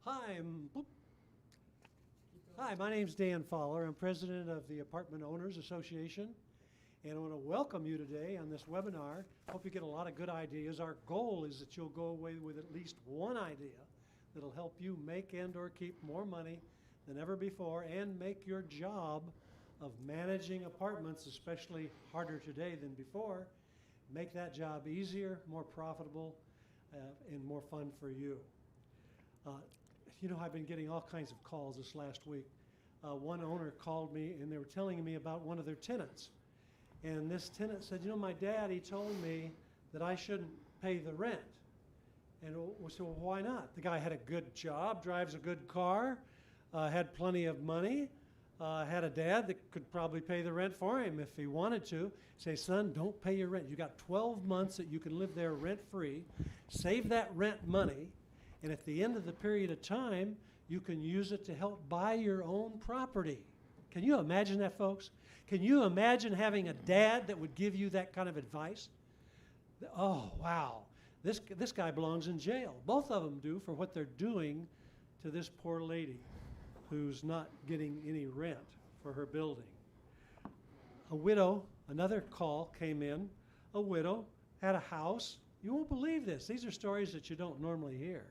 Hi, Hi, my name's Dan Fowler. I'm president of the Apartment Owners Association, and I want to welcome you today on this webinar. Hope you get a lot of good ideas. Our goal is that you'll go away with at least one idea that'll help you make and or keep more money than ever before and make your job of managing apartments, especially harder today than before, make that job easier, more profitable, and more fun for you. You know, I've been getting all kinds of calls this last week. One owner called me and they were telling me about one of their tenants. And this tenant said, you know, my dad, he told me that I shouldn't pay the rent. And we said, well, why not? The guy had a good job, drives a good car, had plenty of money, had a dad that could probably pay the rent for him if he wanted to. Say, son, don't pay your rent. You got 12 months that you can live there rent-free. Save that rent money. And at the end of the period of time, you can use it to help buy your own property. Can you imagine that, folks? Can you imagine having a dad that would give you that kind of advice? Oh, wow. This guy belongs in jail. Both of them do for what they're doing to this poor lady who's not getting any rent for her building. A widow, another call came in. A widow had a house. You won't believe this. These are stories that you don't normally hear.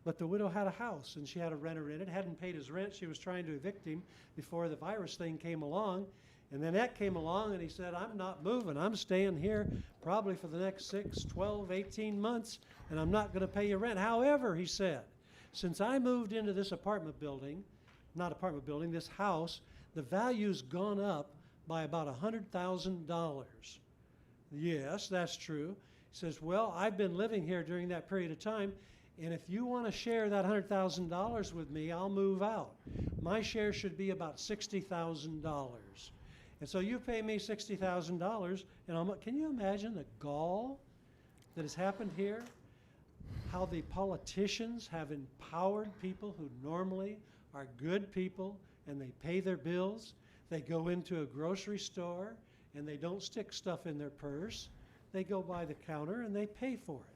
But the widow had a house, and she had a renter in it, hadn't paid his rent. She was trying to evict him before the virus thing came along. And then that came along, and he said, I'm not moving. I'm staying here probably for the next 6, 12, 18 months, and I'm not going to pay you rent. However, he said, since I moved into this this house, the value's gone up by about $100,000. Yes, that's true. He says, well, I've been living here during that period of time, and if you want to share that $100,000 with me, I'll move out. My share should be about $60,000. And so you pay me $60,000, and can you imagine the gall that has happened here? How the politicians have empowered people who normally are good people, and they pay their bills. They go into a grocery store, and they don't stick stuff in their purse. They go by the counter, and they pay for it.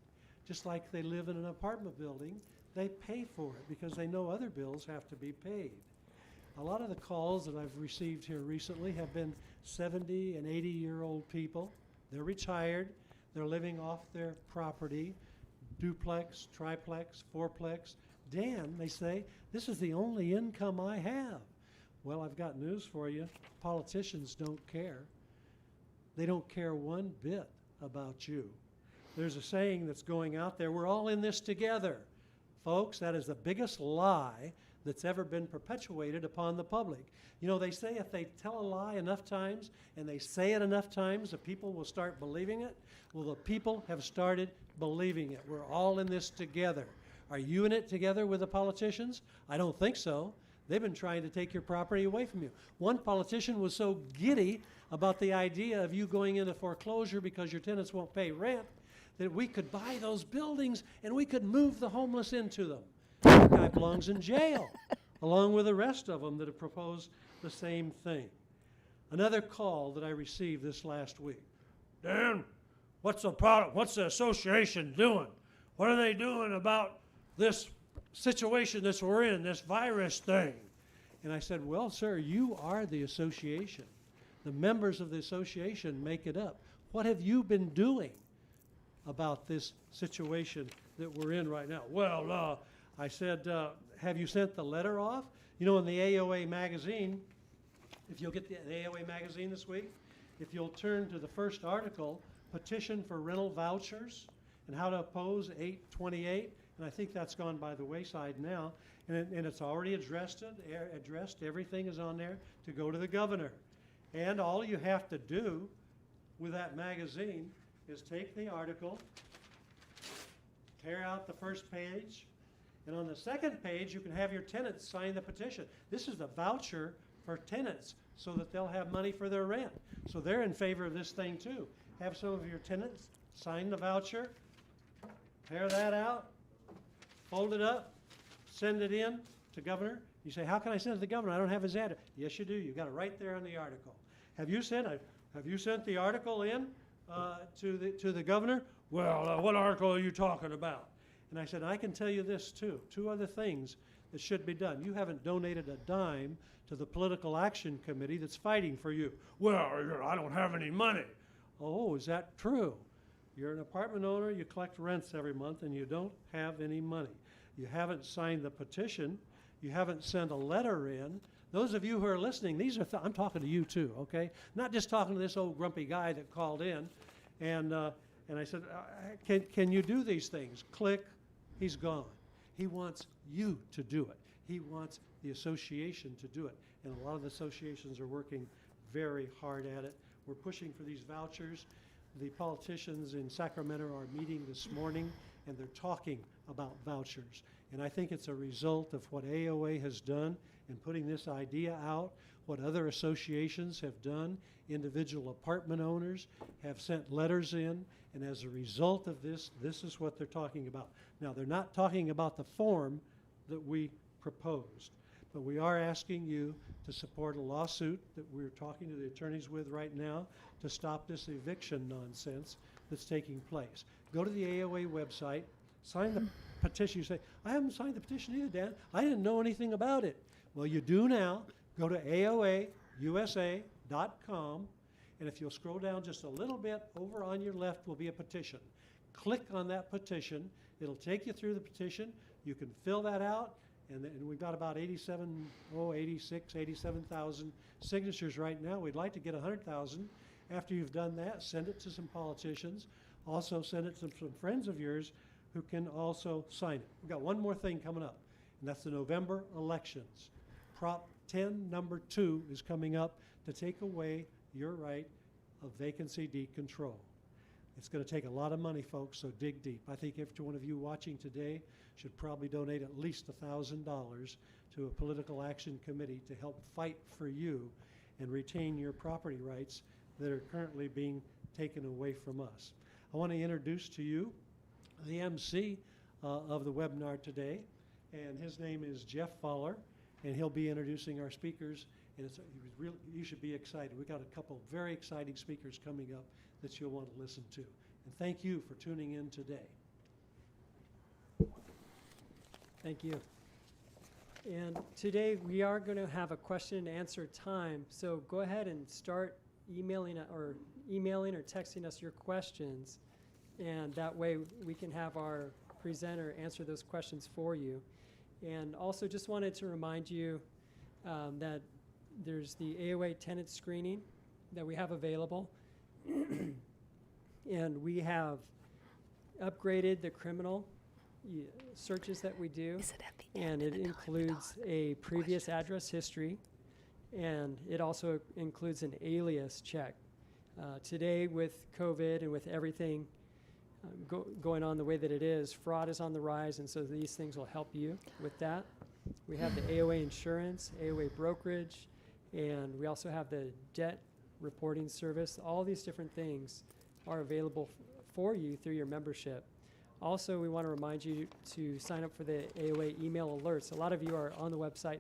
Just like they live in an apartment building, they pay for it because they know other bills have to be paid. A lot of the calls that I've received here recently have been 70 and 80-year-old people. They're retired. They're living off their property, duplex, triplex, fourplex. Dan, they say, this is the only income I have. Well, I've got news for you. Politicians don't care. They don't care one bit about you. There's a saying that's going out there, we're all in this together. Folks, that is the biggest lie that's ever been perpetuated upon the public. You know, they say if they tell a lie enough times and they say it enough times, the people will start believing it. Well, the people have started believing it. We're all in this together. Are you in it together with the politicians? I don't think so. They've been trying to take your property away from you. One politician was so giddy about the idea of you going into foreclosure because your tenants won't pay rent that we could buy those buildings and we could move the homeless into them. That guy belongs in jail, along with the rest of them that have proposed the same thing. Another call that I received this last week. Dan, what's the association doing? What are they doing about this situation that we're in, this virus thing? And I said, well, sir, you are the association. The members of the association make it up. What have you been doing about this situation that we're in right now? Well, I said, have you sent the letter off? You know, in the AOA magazine, if you'll get the AOA magazine this week, if you'll turn to the first article, Petition for Rental Vouchers and How to Oppose 828, and I think that's gone by the wayside now, and it's already addressed. Everything is on there to go to the governor. And all you have to do with that magazine is take the article, tear out the first page, and on the second page you can have your tenants sign the petition. This is the voucher for tenants so that they'll have money for their rent. So they're in favor of this thing too. Have some of your tenants sign the voucher, tear that out, fold it up, send it in to governor. You say, how can I send it to the governor? I don't have his address. Yes, you do. You've got it right there on the article. Have you sent the article in to the governor? Well, what article are you talking about? And I said, I can tell you this too, two other things that should be done. You haven't donated a dime to the Political Action Committee that's fighting for you. Well, I don't have any money. Oh, is that true? You're an apartment owner, you collect rents every month, and you don't have any money. You haven't signed the petition. You haven't sent a letter in. Those of you who are listening, these are, I'm talking to you too, okay? Not just talking to this old grumpy guy that called in. And I said, can you do these things? Click, he's gone. He wants you to do it. He wants the association to do it. And a lot of the associations are working very hard at it. We're pushing for these vouchers. The politicians in Sacramento are meeting this morning, and they're talking about vouchers. And I think it's a result of what AOA has done in putting this idea out, what other associations have done. Individual apartment owners have sent letters in, and as a result of this, this is what they're talking about. Now, they're not talking about the form that we proposed, but we are asking you to support a lawsuit that we're talking to the attorneys with right now to stop this eviction nonsense that's taking place. Go to the AOA website, sign the petition. You say, I haven't signed the petition either, Dan. I didn't know anything about it. Well, you do now. Go to AOAUSA.com, and if you'll scroll down just a little bit, over on your left will be a petition. Click on that petition. It'll take you through the petition. You can fill that out, and we've got about 87,000 signatures right now. We'd like to get 100,000. After you've done that, send it to some politicians. Also send it to some friends of yours who can also sign it. We've got one more thing coming up, and that's the November elections. Prop 10 number 2 is coming up to take away your right of vacancy deed control. It's going to take a lot of money, folks, so dig deep. I think every one of you watching today should probably donate at least $1,000 to a political action committee to help fight for you and retain your property rights that are currently being taken away from us. I want to introduce to you the MC of the webinar today, and his name is Jeff Fowler, and he'll be introducing our speakers, and you should be excited. We've got a couple very exciting speakers coming up that you'll want to listen to. And thank you for tuning in today. Thank you. And today we are going to have a question and answer time, so go ahead and start emailing or texting us your questions, and that way we can have our presenter answer those questions for you. And also just wanted to remind you that there's the AOA tenant screening that we have available. And we have upgraded the criminal searches that we do, and it includes a previous address history, and it also includes an alias check. Today with COVID and with everything going on the way that it is, fraud is on the rise, and so these things will help you with that. We have the AOA insurance, AOA brokerage, and we also have the debt reporting service. All these different things are available for you through your membership. Also, we want to remind you to sign up for the AOA email alerts. A lot of you are on the website.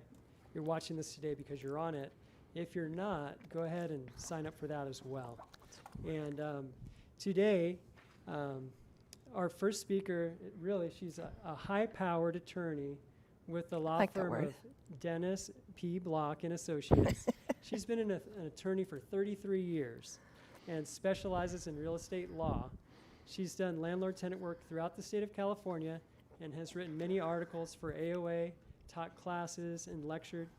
You're watching this today because you're on it. If you're not, go ahead and sign up for that as well. And today, our first speaker, really, she's a high-powered attorney with the law firm of Dennis P. Block and Associates. She's been an attorney for 33 years and specializes in real estate law. She's done landlord-tenant work throughout the state of California and has written many articles for AOA, taught classes, and lectured.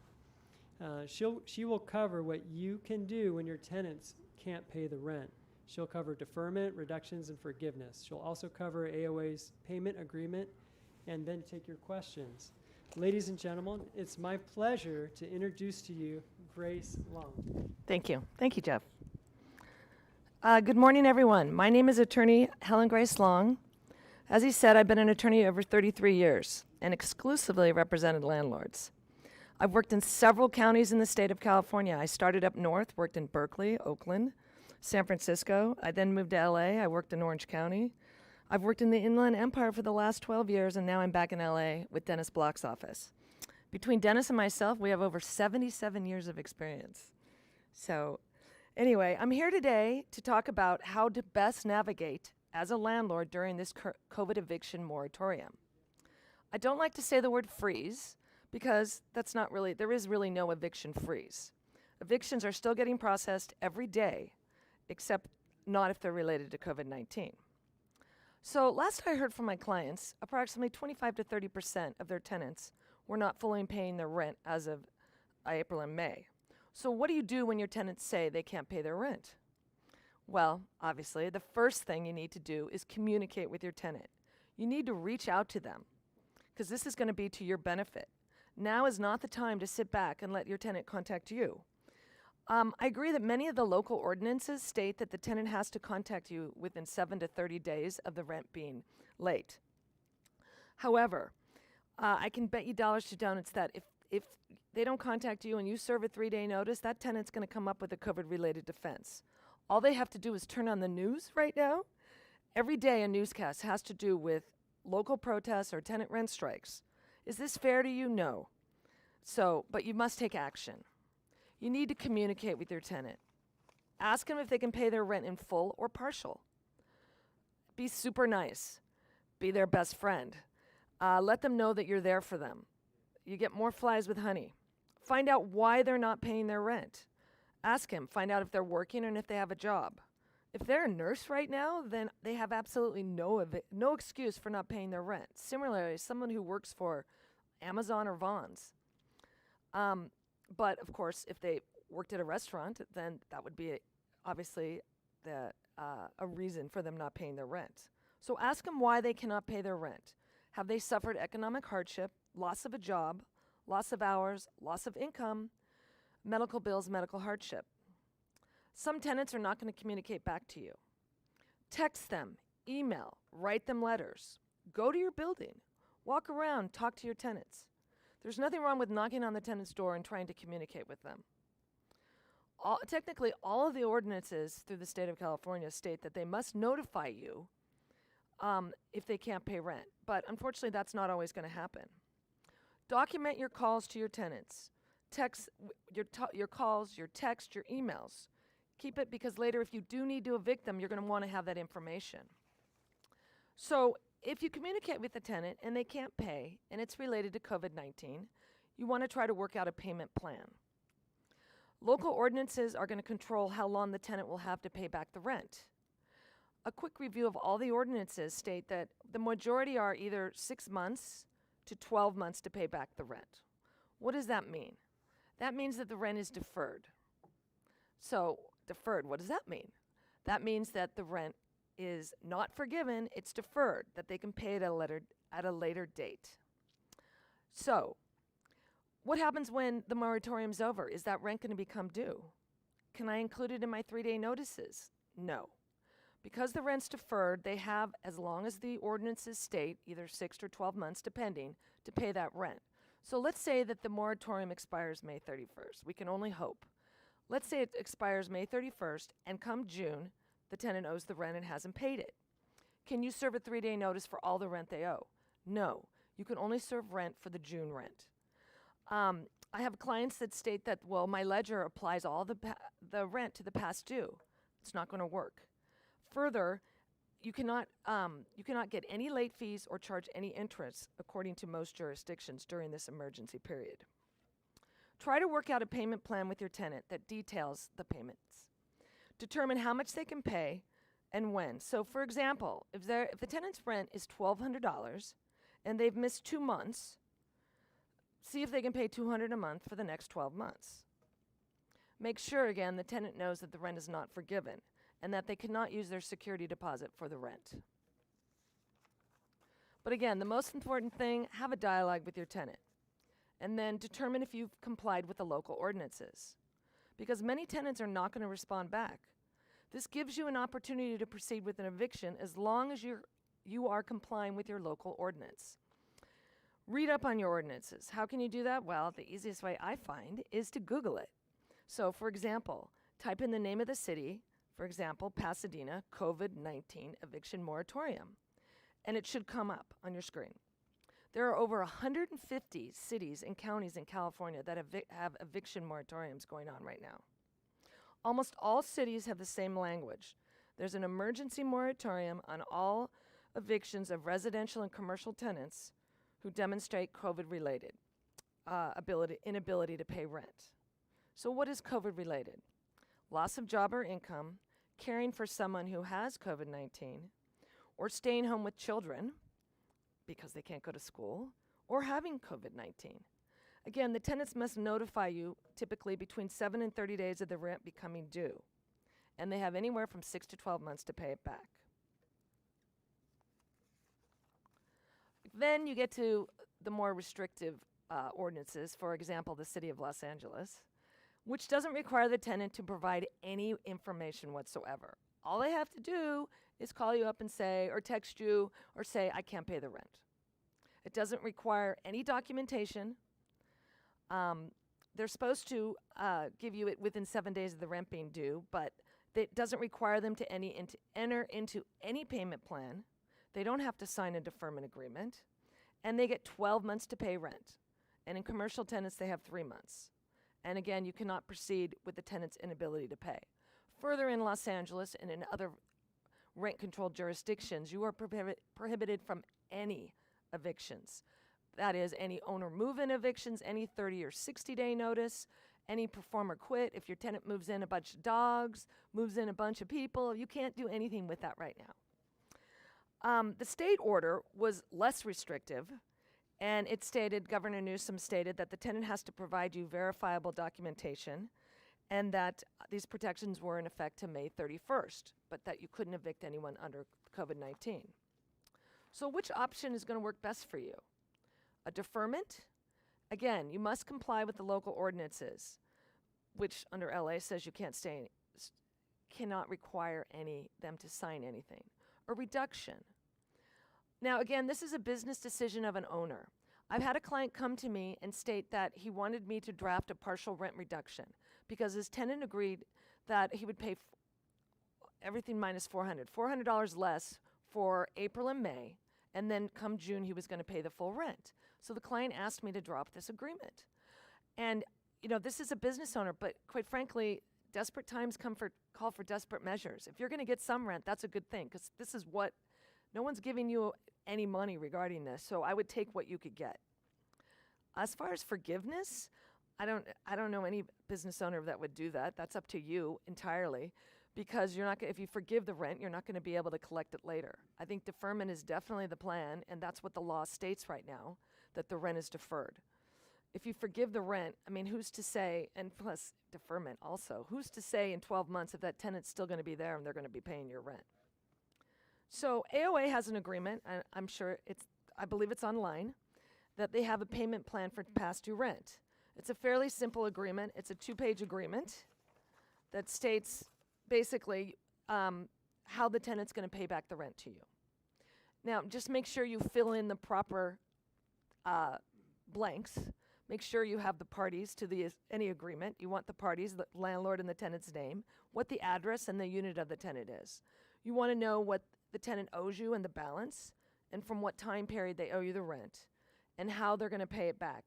She will cover what you can do when your tenants can't pay the rent. She'll cover deferment, reductions, and forgiveness. She'll also cover AOA's payment agreement and then take your questions. Ladies and gentlemen, it's my pleasure to introduce to you Grace Long. Thank you. Thank you, Jeff. Good morning, everyone. My name is attorney Helen Grace Long. As he said, I've been an attorney over 33 years and exclusively represented landlords. I've worked in several counties in the state of California. I started up north, worked in Berkeley, Oakland, San Francisco. I then moved to LA. I worked in Orange County. I've worked in the Inland Empire for the last 12 years, and now I'm back in LA with Dennis Block's office. Between Dennis and myself, we have over 77 years of experience. So anyway, I'm here today to talk about how to best navigate as a landlord during this COVID eviction moratorium. I don't like to say the word freeze because there is really no eviction freeze. Evictions are still getting processed every day, except not if they're related to COVID-19. So last I heard from my clients, approximately 25 to 30% of their tenants were not fully paying their rent as of April and May. So what do you do when your tenants say they can't pay their rent? Well, obviously, the first thing you need to do is communicate with your tenant. You need to reach out to them because this is going to be to your benefit. Now is not the time to sit back and let your tenant contact you. I agree that many of the local ordinances state that the tenant has to contact you within 7 to 30 days of the rent being late. However, I can bet you dollars to donuts that if they don't contact you and you serve a 3-day notice, that tenant's going to come up with a COVID-related defense. All they have to do is turn on the news right now. Every day a newscast has to do with local protests or tenant rent strikes. Is this fair to you? No. But you must take action. You need to communicate with your tenant. Ask them if they can pay their rent in full or partial. Be super nice. Be their best friend. Let them know that you're there for them. You get more flies with honey. Find out why they're not paying their rent. Ask him, find out if they're working and if they have a job. If they're a nurse right now, then they have absolutely no excuse for not paying their rent. Similarly, someone who works for Amazon or Vons. But of course, if they worked at a restaurant, then that would be obviously a reason for them not paying their rent. So ask them why they cannot pay their rent. Have they suffered economic hardship, loss of a job, loss of hours, loss of income, medical bills, medical hardship? Some tenants are not going to communicate back to you. Text them, email, write them letters. Go to your building. Walk around, talk to your tenants. There's nothing wrong with knocking on the tenant's door and trying to communicate with them. Technically, all of the ordinances through the state of California state that they must notify you if they can't pay rent. But unfortunately, that's not always going to happen. Document your calls to your tenants. Text your calls, your text, your emails. Keep it because later if you do need to evict them, you're going to want to have that information. So if you communicate with the tenant and they can't pay and it's related to COVID-19, you want to try to work out a payment plan. Local ordinances are going to control how long the tenant will have to pay back the rent. A quick review of all the ordinances state that the majority are either 6 months to 12 months to pay back the rent. What does that mean? That means that the rent is deferred. So, deferred, what does that mean? That means that the rent is not forgiven, it's deferred, that they can pay it at a later date. So, what happens when the moratorium's over? Is that rent going to become due? Can I include it in my 3-day notices? No. Because the rent's deferred, they have, as long as the ordinances state, either 6 or 12 months, depending, to pay that rent. So let's say that the moratorium expires May 31st. We can only hope. Let's say it expires May 31st, and come June, the tenant owes the rent and hasn't paid it. Can you serve a 3-day notice for all the rent they owe? No. You can only serve rent for the June rent. I have clients that state that, well, my ledger applies all the rent to the past due. It's not going to work. Further, you cannot get any late fees or charge any interest according to most jurisdictions during this emergency period. Try to work out a payment plan with your tenant that details the payments. Determine how much they can pay and when. So for example, if the tenant's rent is $1,200 and they've missed 2 months, see if they can pay $200 a month for the next 12 months. Make sure, again, the tenant knows that the rent is not forgiven and that they cannot use their security deposit for the rent. But again, the most important thing, have a dialogue with your tenant and then determine if you've complied with the local ordinances, because many tenants are not going to respond back. This gives you an opportunity to proceed with an eviction as long as you are complying with your local ordinance. Read up on your ordinances. How can you do that? Well, the easiest way I find is to Google it. So for example, type in the name of the city, for example, Pasadena COVID-19 eviction moratorium, and it should come up on your screen. There are over 150 cities and counties in California that have eviction moratoriums going on right now. Almost all cities have the same language. There's an emergency moratorium on all evictions of residential and commercial tenants who demonstrate COVID-related inability to pay rent. So what is COVID-related? Loss of job or income, caring for someone who has COVID-19, or staying home with children because they can't go to school, or having COVID-19. Again, the tenants must notify you typically between 7 and 30 days of the rent becoming due, and they have anywhere from 6 to 12 months to pay it back. Then you get to the more restrictive ordinances, for example, the City of Los Angeles, which doesn't require the tenant to provide any information whatsoever. All they have to do is call you up and say, or text you, or say, I can't pay the rent. It doesn't require any documentation. They're supposed to give you it within 7 days of the rent being due, but it doesn't require them to enter into any payment plan. They don't have to sign a deferment agreement, and they get 12 months to pay rent. And in commercial tenants, they have 3 months. And again, you cannot proceed with the tenant's inability to pay. Further, in Los Angeles and in other rent-controlled jurisdictions, you are prohibited from any evictions. That is, any owner move-in evictions, any 30 or 60-day notice, any performer quit. If your tenant moves in a bunch of dogs, moves in a bunch of people, you can't do anything with that right now. The state order was less restrictive, and it stated, Governor Newsom stated, that the tenant has to provide you verifiable documentation, and that these protections were in effect to May 31st, but that you couldn't evict anyone under COVID-19. So which option is going to work best for you? A deferment? Again, you must comply with the local ordinances, which under LA says you cannot require them to sign anything. A reduction. Now again, this is a business decision of an owner. I've had a client come to me and state that he wanted me to draft a partial rent reduction because his tenant agreed that he would pay everything minus $400 less for April and May, and then come June he was going to pay the full rent. So the client asked me to drop this agreement. And this is a business owner, but quite frankly, desperate times call for desperate measures. If you're going to get some rent, that's a good thing, because this is what no one's giving you any money regarding this, so I would take what you could get. As far as forgiveness, I don't know any business owner that would do that. That's up to you entirely, because if you forgive the rent, you're not going to be able to collect it later. I think deferment is definitely the plan, and that's what the law states right now, that the rent is deferred. If you forgive the rent, who's to say, and plus deferment also, who's to say in 12 months if that tenant's still going to be there and they're going to be paying your rent? So AOA has an agreement, and I believe it's online, that they have a payment plan for past due rent. It's a fairly simple agreement. It's a 2-page agreement that states basically how the tenant's going to pay back the rent to you. Now, just make sure you fill in the proper blanks. Make sure you have the parties to any agreement. You want the parties, the landlord and the tenant's name, what the address and the unit of the tenant is. You want to know what the tenant owes you and the balance, and from what time period they owe you the rent, and how they're going to pay it back.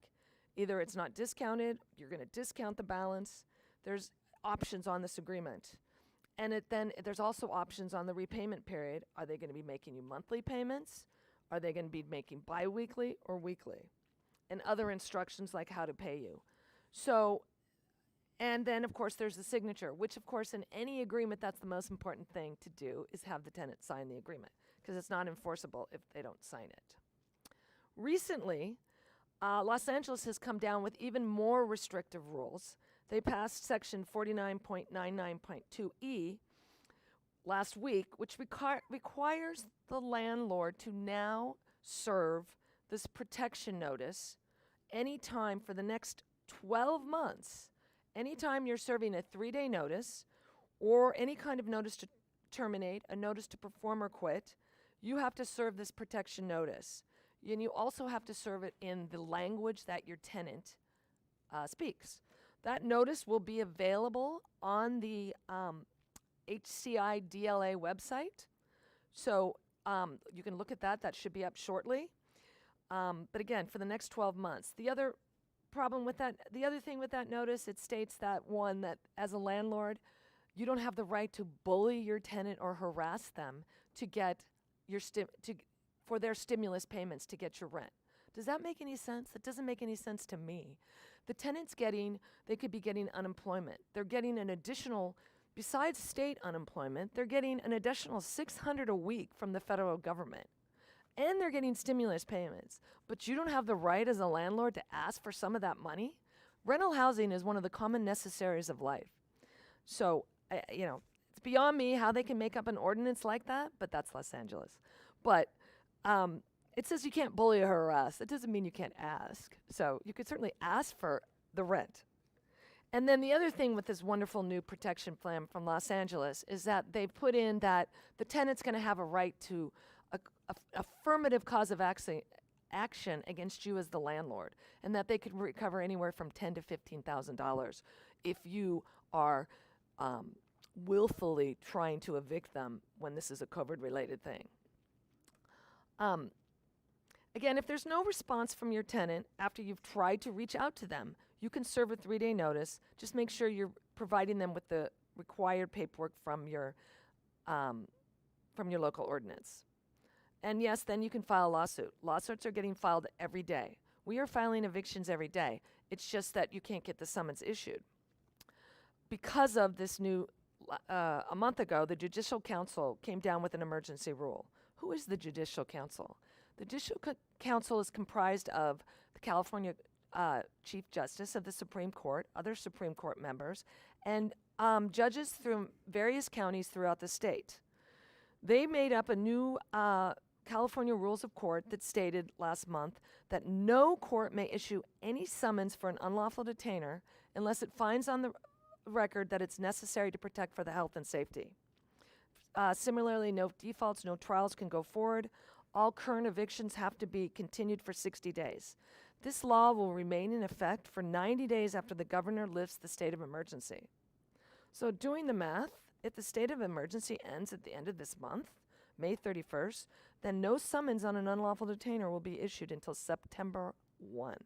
Either it's not discounted, you're going to discount the balance. There's options on this agreement. And then there's also options on the repayment period. Are they going to be making you monthly payments? Are they going to be making biweekly or weekly? And other instructions like how to pay you. So, and then of course there's the signature, which of course in any agreement, that's the most important thing to do, is have the tenant sign the agreement, because it's not enforceable if they don't sign it. Recently, Los Angeles has come down with even more restrictive rules. They passed section 49.99.2E last week, which requires the landlord to now serve this protection notice anytime for the next 12 months. Anytime you're serving a 3-day notice or any kind of notice to terminate, a notice to perform or quit, you have to serve this protection notice. And you also have to serve it in the language that your tenant speaks. That notice will be available on the HCI DLA website. So you can look at that. That should be up shortly. But again, for the next 12 months. The other thing with that notice, it states that, one, that as a landlord, You don't have the right to bully your tenant or harass them to get your for their stimulus payments to get your rent. Does that make any sense? That doesn't make any sense to me. The tenant's they could be getting unemployment. They're getting an additional, besides state unemployment, they're getting an additional $600 a week from the federal government. And they're getting stimulus payments. But you don't have the right as a landlord to ask for some of that money? Rental housing is one of the common necessaries of life. So, it's beyond me how they can make up an ordinance like that, but that's Los Angeles. But it says you can't bully or harass. That doesn't mean you can't ask. So you could certainly ask for the rent. And then the other thing with this wonderful new protection plan from Los Angeles is that they've put in that the tenant's going to have a right to affirmative cause of action against you as the landlord, and that they could recover anywhere from $10,000 to $15,000 if you are willfully trying to evict them when this is a COVID-related thing. Again, if there's no response from your tenant after you've tried to reach out to them, you can serve a 3-day notice. Just make sure you're providing them with the required paperwork from your local ordinance. And yes, then you can file a lawsuit. Lawsuits are getting filed every day. We are filing evictions every day. It's just that you can't get the summons issued. Because of this new, a month ago, the Judicial Council came down with an emergency rule. Who is the Judicial Council? The Judicial Council is comprised of the California Chief Justice of the Supreme Court, other Supreme Court members, and judges through various counties throughout the state. They made up a new California Rules of Court that stated last month that no court may issue any summons for an unlawful detainer unless it finds on the record that it's necessary to protect for the health and safety. Similarly, no defaults, no trials can go forward. All current evictions have to be continued for 60 days. This law will remain in effect for 90 days after the governor lifts the state of emergency. So doing the math, if the state of emergency ends at the end of this month, May 31st, then no summons on an unlawful detainer will be issued until September 1.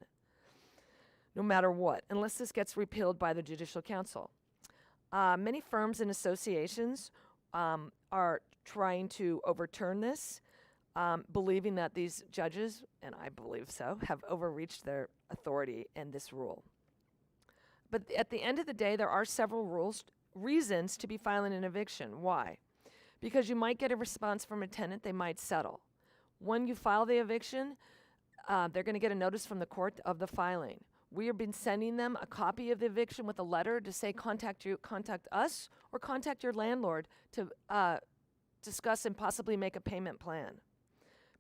No matter what, unless this gets repealed by the Judicial Council. Many firms and associations are trying to overturn this, believing that these judges, and I believe so, have overreached their authority in this rule. But at the end of the day, there are several reasons to be filing an eviction. Why? Because you might get a response from a tenant, they might settle. When you file the eviction, they're going to get a notice from the court of the filing. We have been sending them a copy of the eviction with a letter to say contact us, or contact your landlord to discuss and possibly make a payment plan,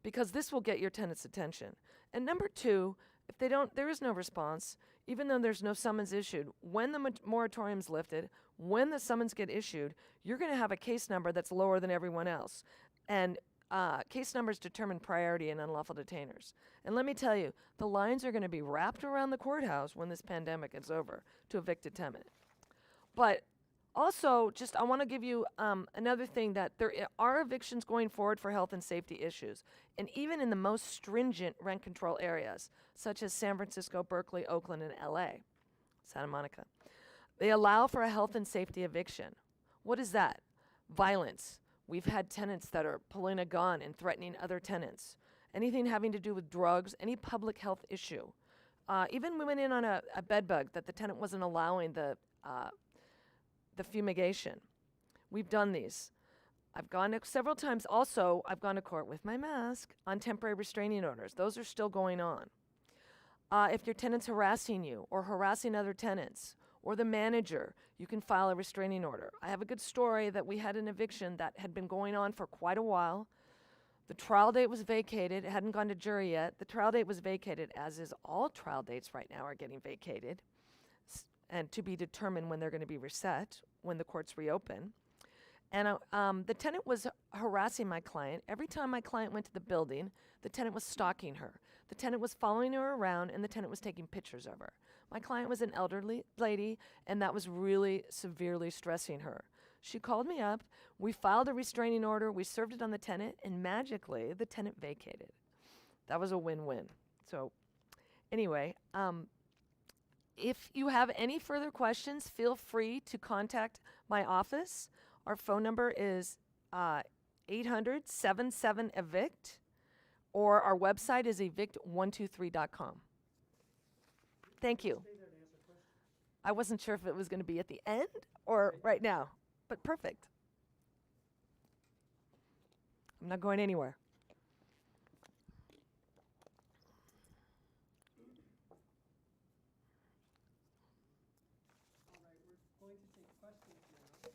because this will get your tenant's attention. And number two, if there is no response, even though there's no summons issued, when the moratorium's lifted, when the summons get issued, you're going to have a case number that's lower than everyone else. And case numbers determine priority in unlawful detainers. And let me tell you, the lines are going to be wrapped around the courthouse when this pandemic is over to evict a tenant. But also, I want to give you another thing, that there are evictions going forward for health and safety issues. And even in the most stringent rent control areas, such as San Francisco, Berkeley, Oakland, and LA, Santa Monica, they allow for a health and safety eviction. What is that? Violence. We've had tenants that are pulling a gun and threatening other tenants. Anything having to do with drugs, any public health issue. Even we went in on a bed bug that the tenant wasn't allowing the fumigation. We've done these. I've gone several times. Also, I've gone to court with my mask on temporary restraining orders. Those are still going on. If your tenant's harassing you or harassing other tenants or the manager, you can file a restraining order. I have a good story that we had an eviction that had been going on for quite a while. The trial date was vacated. It hadn't gone to jury yet. The trial date was vacated, as is all trial dates right now are getting vacated, and to be determined when they're going to be reset, when the courts reopen. And the tenant was harassing my client. Every time my client went to the building, the tenant was stalking her. The tenant was following her around, and the tenant was taking pictures of her. My client was an elderly lady, and that was really severely stressing her. She called me up. We filed a restraining order. We served it on the tenant, and magically, the tenant vacated. That was a win-win. So anyway, if you have any further questions, feel free to contact my office. Our phone number is 800-77-EVICT, or our website is evict123.com. Thank you. I wasn't sure if it was going to be at the end or right now, but perfect. I'm not going anywhere. All right, we're going to take questions now.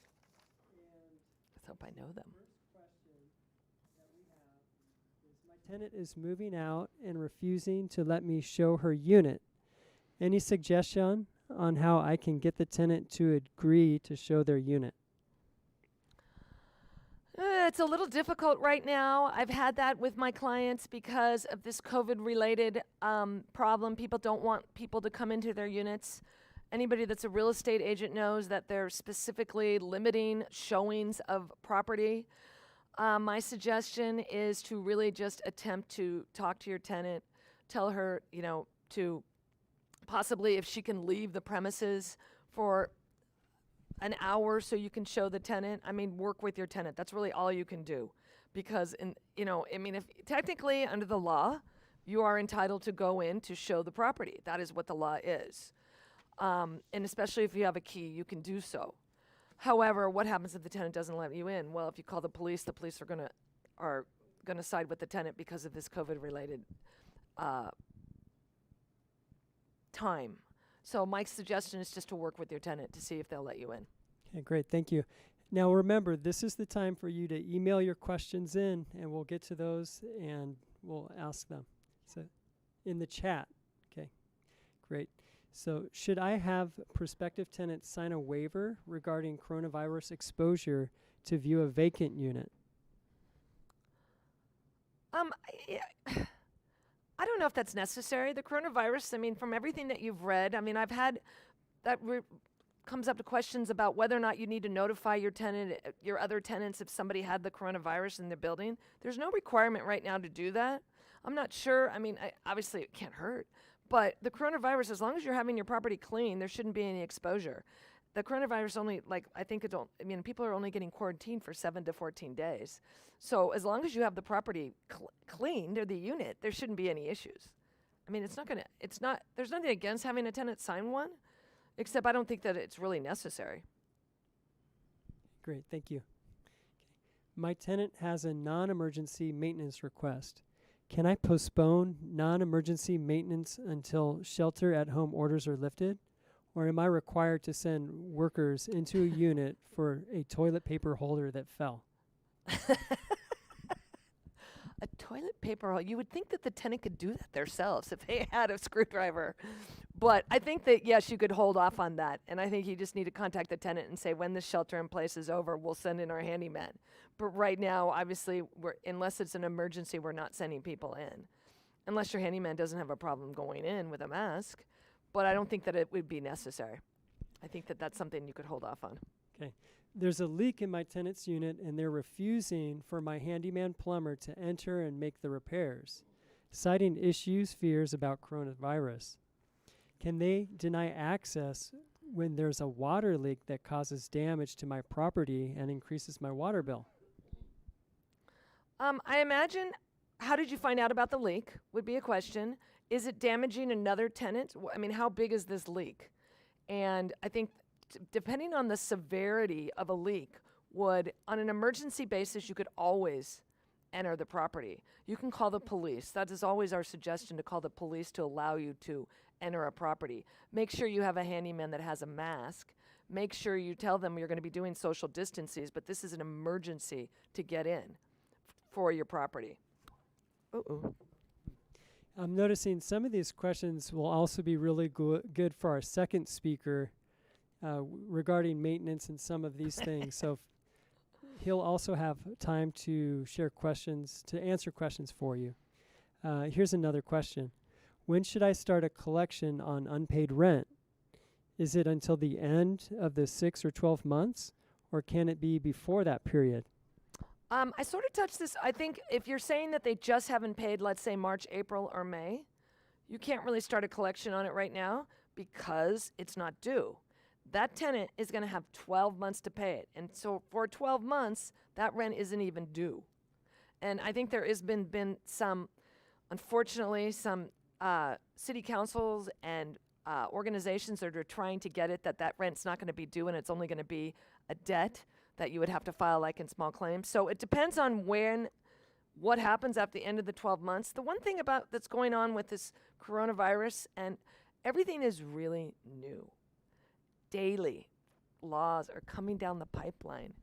And Let's hope I know them. first question that we have is, my tenant is moving out and refusing to let me show her unit. Any suggestion on how I can get the tenant to agree to show their unit? It's a little difficult right now. I've had that with my clients because of this COVID-related problem. People don't want people to come into their units. Anybody that's a real estate agent knows that they're specifically limiting showings of property. My suggestion is to really just attempt to talk to your tenant, tell her, to possibly if she can leave the premises for an hour so you can show the tenant. I mean, work with your tenant. That's really all you can do. Because, if technically under the law, you are entitled to go in to show the property. That is what the law is. And especially if you have a key, you can do so. However, what happens if the tenant doesn't let you in? Well, if you call the police are gonna side with the tenant because of this COVID-related time. So my suggestion is just to work with your tenant to see if they'll let you in. Okay, great. Thank you. Now remember, this is the time for you to email your questions in, and we'll get to those and we'll ask them. So in the chat. Okay, great. So should I have prospective tenants sign a waiver regarding coronavirus exposure to view a vacant unit? I don't know if that's necessary. The coronavirus, from everything that you've read, I've had that comes up to questions about whether or not you need to notify your tenant, your other tenants, if somebody had the coronavirus in their building. There's no requirement right now to do that. I'm not sure. Obviously it can't hurt, but the coronavirus, as long as you're having your property clean, there shouldn't be any exposure. The coronavirus only, people are only getting quarantined for 7 to 14 days. So as long as you have the property cleaned or the unit, there shouldn't be any issues. There's nothing against having a tenant sign one, except I don't think that it's really necessary. Great, thank you. Okay. My tenant has a non-emergency maintenance request. Can I postpone non-emergency maintenance until shelter-at-home orders are lifted? Or am I required to send workers into a unit for a toilet paper holder that fell? A toilet paper holder. You would think that the tenant could do that themselves if they had a screwdriver. But I think that, yes, you could hold off on that. And I think you just need to contact the tenant and say, when the shelter in place is over, we'll send in our handyman. But right now, obviously, unless it's an emergency, we're not sending people in. Unless your handyman doesn't have a problem going in with a mask. But I don't think that it would be necessary. I think that that's something you could hold off on. Okay. There's a leak in my tenant's unit, and they're refusing for my handyman plumber to enter and make the repairs, citing fears about coronavirus. Can they deny access when there's a water leak that causes damage to my property and increases my water bill? I imagine, how did you find out about the leak would be a question. Is it damaging another tenant? How big is this leak? And I think depending on the severity of a leak, on an emergency basis, you could always enter the property. You can call the police. That is always our suggestion, to call the police to allow you to enter a property. Make sure you have a handyman that has a mask. Make sure you tell them you're going to be doing social distances, but this is an emergency to get in for your property. Uh-oh. I'm noticing some of these questions will also be really good for our second speaker regarding maintenance and some of these things. So he'll also have time to answer questions for you. Here's another question. When should I start a collection on unpaid rent? Is it until the end of the 6 or 12 months, or can it be before that period? I sort of touched this. I think if you're saying that they just haven't paid, let's say March, April, or May, you can't really start a collection on it right now. because it's not due. That tenant is going to have 12 months to pay it. And so for 12 months, that rent isn't even due. And I think there has been some, unfortunately, some city councils and organizations that are trying to get it that rent's not going to be due and it's only going to be a debt that you would have to file like in small claims. So it depends on what happens at the end of the 12 months. The one thing that's going on with this coronavirus, and everything is really new. Daily laws are coming down the pipeline.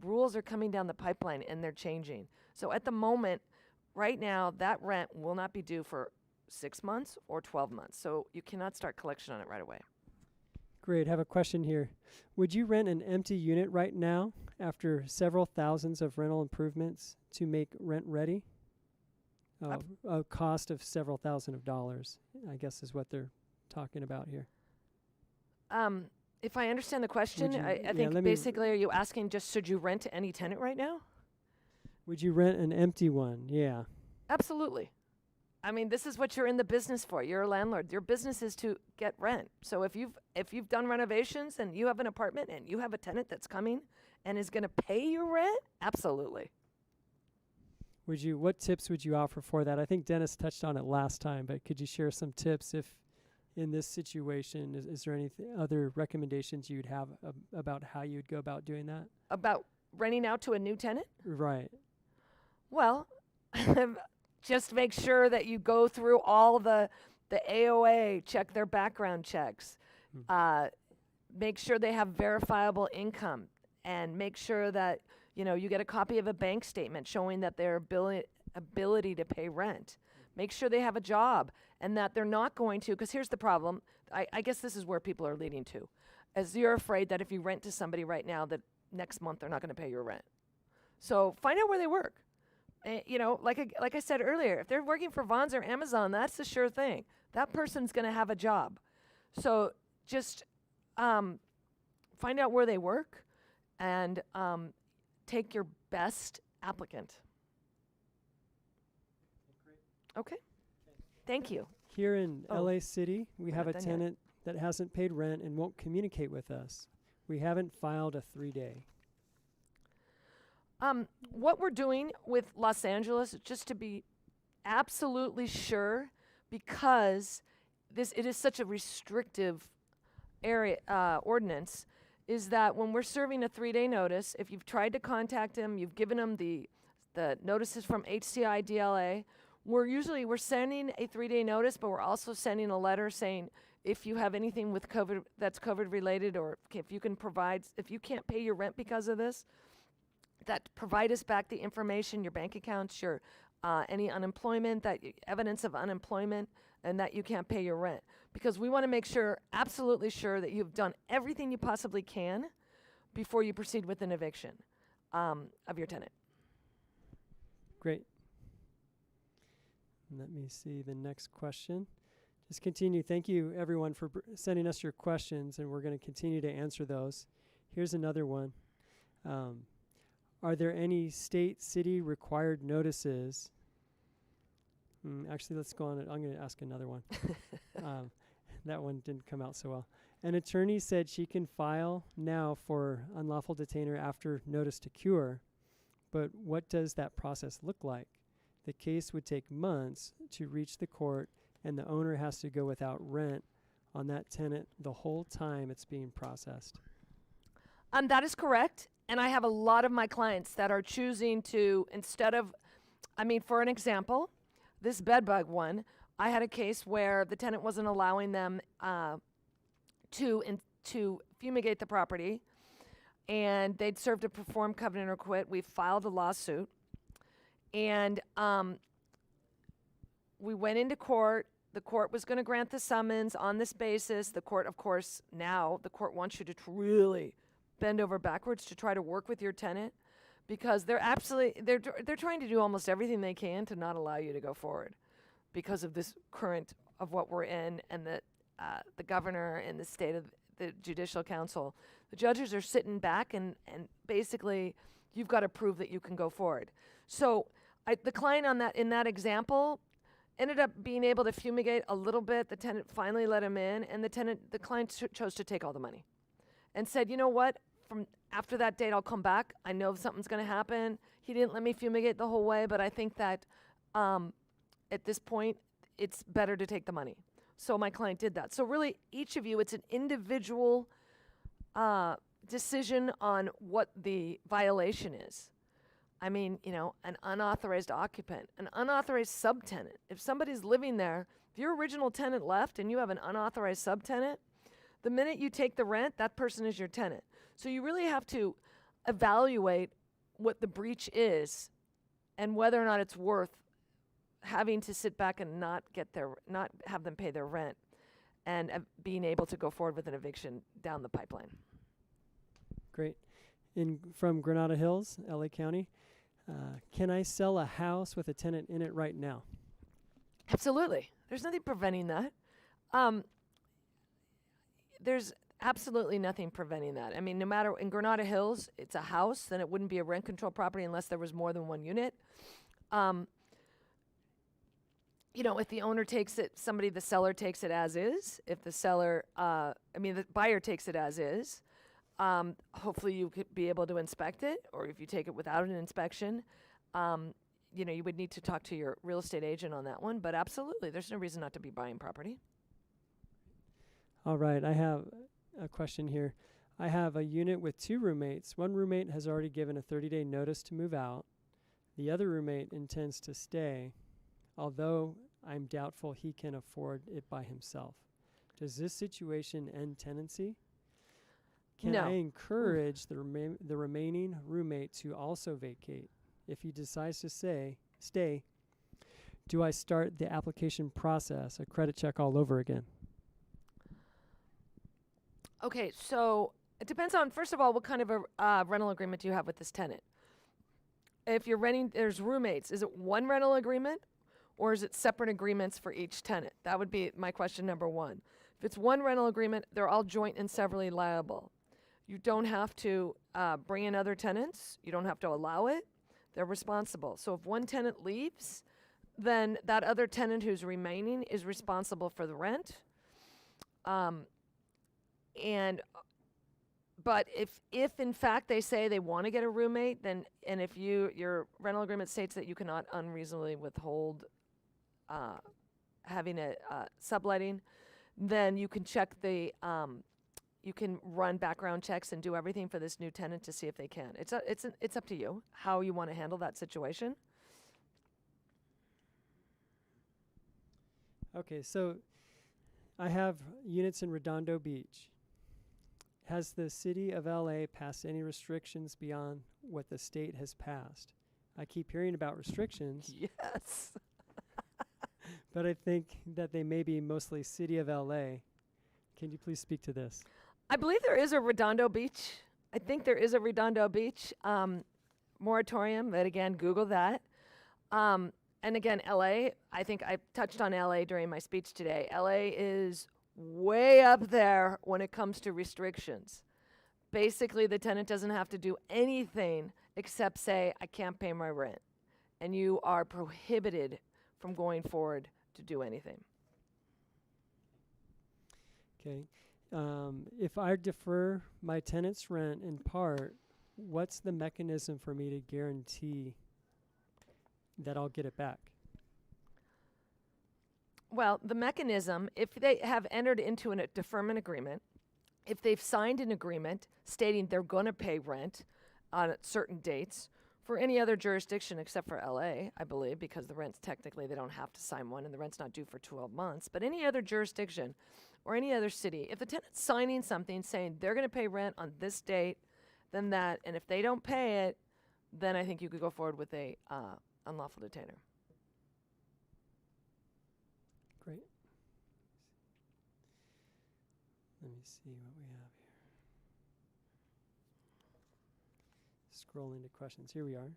Rules are coming down the pipeline and they're changing. So at the moment, right now, that rent will not be due for 6 months or 12 months. So you cannot start collection on it right away. Great. Have a question here. Would you rent an empty unit right now after several thousands of rental improvements to make rent ready? A cost of several thousand of dollars, I guess is what they're talking about here. If I understand the question, I think basically, are you asking just should you rent to any tenant right now? Would you rent an empty one? Yeah. Absolutely. I mean, this is what you're in the business for. You're a landlord. Your business is to get rent. So if you've done renovations and you have an apartment and you have a tenant that's coming and is going to pay your rent, absolutely. What tips would you offer for that? I think Dennis touched on it last time, but could you share some tips if in this situation, is there any other recommendations you'd have about how you'd go about doing that? About renting out to a new tenant? Right. Well, just make sure that you go through all the AOA, check their background checks, make sure they have verifiable income, and make sure that you get a copy of a bank statement showing that their ability to pay rent. Make sure they have a job and that they're not going to, because here's the problem. I guess this is where people are leading to, as you're afraid that if you rent to somebody right now that next month they're not going to pay your rent. So find out where they work. Like I said earlier, if they're working for Vons or Amazon, that's a sure thing. That person's going to have a job. So just find out where they work and take your best applicant. Okay. Thank you. Here in LA City, we have a done tenant that hasn't paid rent and won't communicate with us. We haven't filed a 3-day. What we're doing with Los Angeles, just to be absolutely sure, because it is such a restrictive area ordinance, is that when we're serving a 3-day notice, if you've tried to contact them, you've given them the notices from HCI DLA, we're sending a 3-day notice, but we're also sending a letter saying if you have anything with COVID that's COVID related, or if you can't pay your rent because of this, that provide us back the information, your bank accounts, your any unemployment, evidence of unemployment, and that you can't pay your rent. Because we want to make absolutely sure that you've done everything you possibly can before you proceed with an eviction of your tenant. Great. Let me see the next question. Just continue. Thank you, everyone, for sending us your questions, and we're going to continue to answer those. Here's another one. Are there any state, city required notices? Actually, let's go on. I'm going to ask another one. That one didn't come out so well. An attorney said she can file now for unlawful detainer after notice to cure, but what does that process look like? The case would take months to reach the court, and the owner has to go without rent on that tenant the whole time it's being processed. That is correct. And I have a lot of my clients that are choosing to, for an example, this bedbug one, I had a case where the tenant wasn't allowing them to fumigate the property, and they'd served a perform covenant or quit. We filed a lawsuit, and we went into court. The court was going to grant the summons on this basis. The court, of course, now the court wants you to really bend over backwards to try to work with your tenant, because they're trying to do almost everything they can to not allow you to go forward because of this current of what we're in, and the governor and the state of the judicial council. The judges are sitting back and basically you've got to prove that you can go forward. So the client in that example, ended up being able to fumigate a little bit. The tenant finally let him in, and the client chose to take all the money and said, you know what, from after that date, I'll come back. I know something's going to happen. He didn't let me fumigate the whole way, but I think that at this point, it's better to take the money. So my client did that. So really, each of you, it's an individual decision on what the violation is. I mean, you know, an unauthorized occupant, an unauthorized subtenant. If somebody's living there, if your original tenant left and you have an unauthorized subtenant, the minute you take the rent, that person is your tenant. So you really have to evaluate what the breach is and whether or not it's worth having to sit back and not have them pay their rent, and being able to go forward with an eviction down the pipeline. Great. From Granada Hills, LA County, can I sell a house with a tenant in it right now? Absolutely. There's nothing preventing that. There's absolutely nothing preventing that. I mean, no matter, in Granada Hills, it's a house, then it wouldn't be a rent control property unless there was more than one unit. You know, if the owner takes it, the seller takes it as is. If the seller, the buyer takes it as is, hopefully you could be able to inspect it, or if you take it without an inspection, you know, you would need to talk to your real estate agent on that one. But absolutely, there's no reason not to be buying property. All right, I have a question here. I have a unit with 2 roommates. One roommate has already given a 30-day notice to move out. The other roommate intends to stay, although I'm doubtful he can afford it by himself. Does this situation end tenancy? Can No. I encourage the remaining roommate to also vacate? If he decides to stay, do I start the application process, a credit check all over again? Okay, so it depends on, first of all, what kind of a rental agreement do you have with this tenant? If you're renting, there's roommates. Is it one rental agreement, or is it separate agreements for each tenant? That would be my question number one. If it's one rental agreement, they're all joint and severally liable. You don't have to bring in other tenants. You don't have to allow it. They're responsible. So if one tenant leaves, then that other tenant who's remaining is responsible for the rent. But if in fact they say they want to get a roommate, then, and if your rental agreement states that you cannot unreasonably withhold having a subletting, then you can check you can run background checks and do everything for this new tenant to see if they can. It's up to you how you want to handle that situation. Okay, so I have units in Redondo Beach. Has the city of LA passed any restrictions beyond what the state has passed? I keep hearing about restrictions. Yes. But I think that they may be mostly city of LA. Can you please speak to this? I believe there is a Redondo Beach. I think there is a Redondo Beach moratorium, but again, Google that. And again, LA, I think I touched on LA during my speech today. LA is way up there when it comes to restrictions. Basically, the tenant doesn't have to do anything except say, I can't pay my rent. And you are prohibited from going forward to do anything. Okay. If I defer my tenant's rent in part, what's the mechanism for me to guarantee that I'll get it back? Well, the mechanism, if they have entered into a deferment agreement, if they've signed an agreement stating they're going to pay rent on certain dates, for any other jurisdiction except for LA, I believe, because the rent's technically, they don't have to sign one and the rent's not due for 12 months, but any other jurisdiction or any other city, if the tenant's signing something saying they're going to pay rent on this date, then that, and if they don't pay it, then I think you could go forward with a unlawful detainer. Great. Let me see what we have here. Scrolling to questions. Here we are.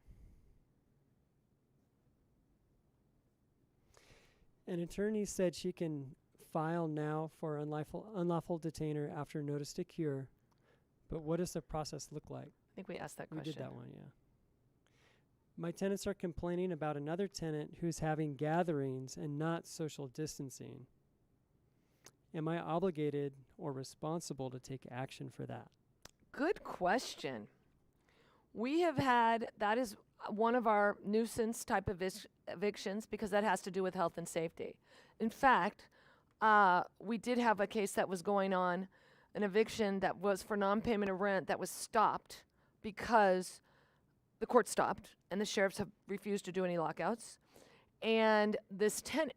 An attorney said she can file now for unlawful detainer after notice to cure, but what does the process look like? I think we asked that We question. did that one, yeah. My tenants are complaining about another tenant who's having gatherings and not social distancing. Am I obligated or responsible to take action for that? Good question. We have had, that is one of our nuisance type of evictions because that has to do with health and safety. In fact, we did have a case that was going on, an eviction that was for non-payment of rent that was stopped because the court stopped and the sheriffs have refused to do any lockouts. And this tenant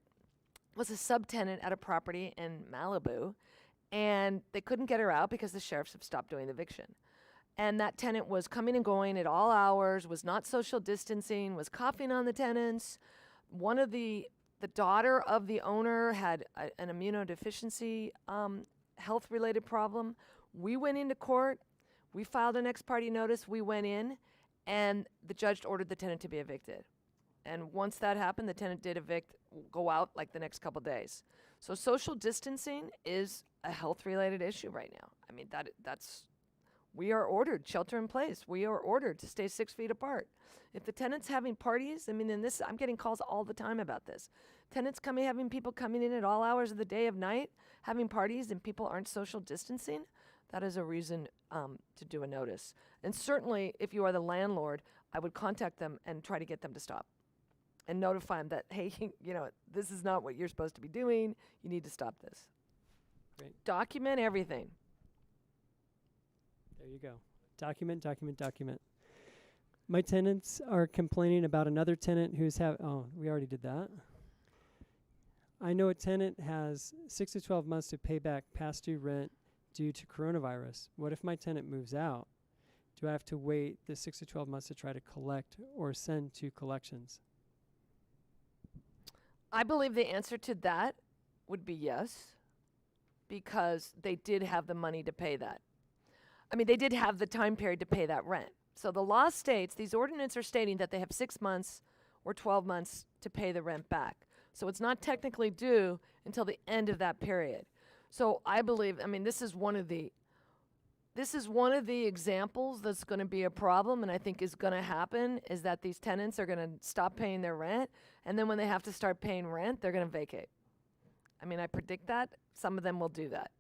was a subtenant at a property in Malibu, and they couldn't get her out because the sheriffs have stopped doing the eviction. And that tenant was coming and going at all hours, was not social distancing, was coughing on the tenants. One of the daughter of the owner had an immunodeficiency health-related problem. We went into court. We filed an ex parte notice. We went in, and the judge ordered the tenant to be evicted. And once that happened, the tenant did go out like the next couple days. So social distancing is a health-related issue right now. I mean, we are ordered, shelter in place. We are ordered to stay 6 feet apart. If the tenant's having parties, I mean, I'm getting calls all the time about this. Tenants having people coming in at all hours of the day, of night, having parties, and people aren't social distancing, that is a reason to do a notice. And certainly, if you are the landlord, I would contact them and try to get them to stop and notify them that, hey, this is not what you're supposed to be doing. You need to stop this. Great. Document everything. There you go. Document, document, document. My tenants are complaining about another tenant who's we already did that. I know a tenant has 6 to 12 months to pay back past due rent due to coronavirus. What if my tenant moves out? Do I have to wait the 6 to 12 months to try to collect or send to collections? I believe the answer to that would be yes, because they did have the money to pay that. I mean, they did have the time period to pay that rent. So the law states, these ordinances are stating that they have 6 months or 12 months to pay the rent back. So it's not technically due until the end of that period. So I believe, this is one of the examples that's going to be a problem, and I think is going to happen, is that these tenants are going to stop paying their rent, and then when they have to start paying rent, they're going to vacate. I mean, I predict that some of them will do that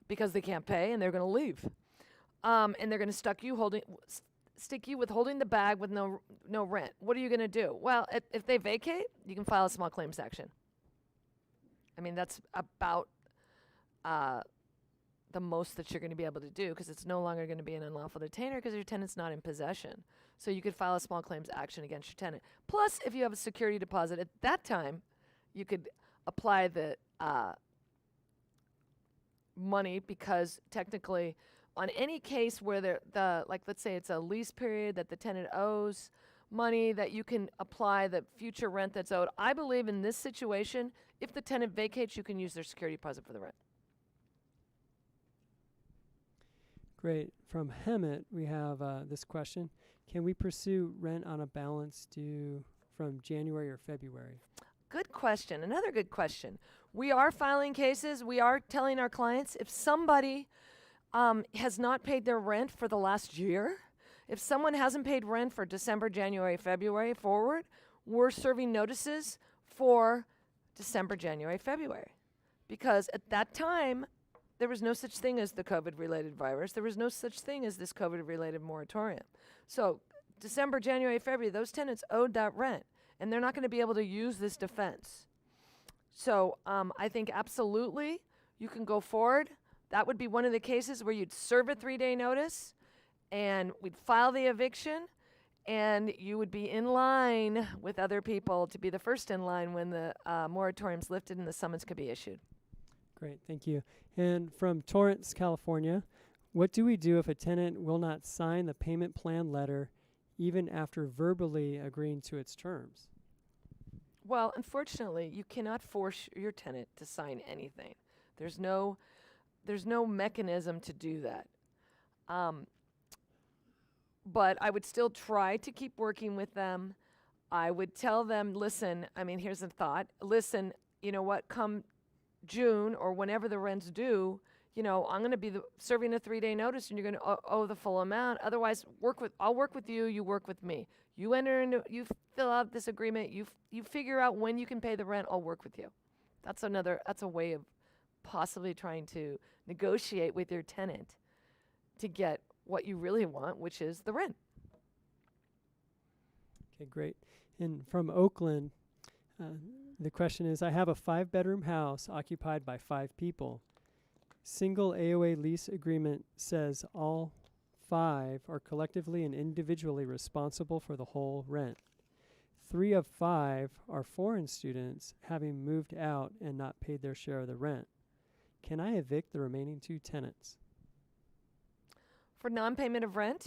because they can't pay and they're going to leave. And they're going to stick you with holding the bag with no rent. What are you going to do? Well, if they vacate, you can file a small claims action. I mean, that's about the most that you're going to be able to do, because it's no longer going to be an unlawful detainer because your tenant's not in possession. So you could file a small claims action against your tenant. Plus, if you have a security deposit at that time, you could apply the money, because technically on any case where let's say it's a lease period that the tenant owes money, that you can apply the future rent that's owed. I believe in this situation, if the tenant vacates, you can use their security deposit for the rent. Great. From Hemet, we have this question. Can we pursue rent on a balance due from January or February? Good question. Another good question. We are filing cases. We are telling our clients, if somebody has not paid their rent for the last year, if someone hasn't paid rent for December, January, February forward, we're serving notices for December, January, February. Because at that time, there was no such thing as the COVID-related virus. There was no such thing as this COVID-related moratorium. So December, January, February, those tenants owed that rent, and they're not going to be able to use this defense. So I think absolutely you can go forward. That would be one of the cases where you'd serve a 3-day notice, and we'd file the eviction, and you would be in line with other people to be the first in line when the moratorium's lifted and the summons could be issued. Great, thank you. And from Torrance, California, what do we do if a tenant will not sign the payment plan letter even after verbally agreeing to its terms? Well, unfortunately, you cannot force your tenant to sign anything. There's no mechanism to do that. But I would still try to keep working with them. I would tell them, listen, here's a thought. Listen, you know what, come June or whenever the rent's due, I'm going to be serving a 3-day notice, and you're going to owe the full amount. Otherwise, I'll work with you. You work with me. You fill out this agreement. You figure out when you can pay the rent. I'll work with you. That's a way of possibly trying to negotiate with your tenant to get what you really want, which is the rent. Okay, great. And from Oakland, the question is, I have a 5-bedroom house occupied by 5 people. Single AOA lease agreement says all 5 are collectively and individually responsible for the whole rent. 3 of 5 are foreign students having moved out and not paid their share of the rent. Can I evict the remaining 2 tenants? For non-payment of rent,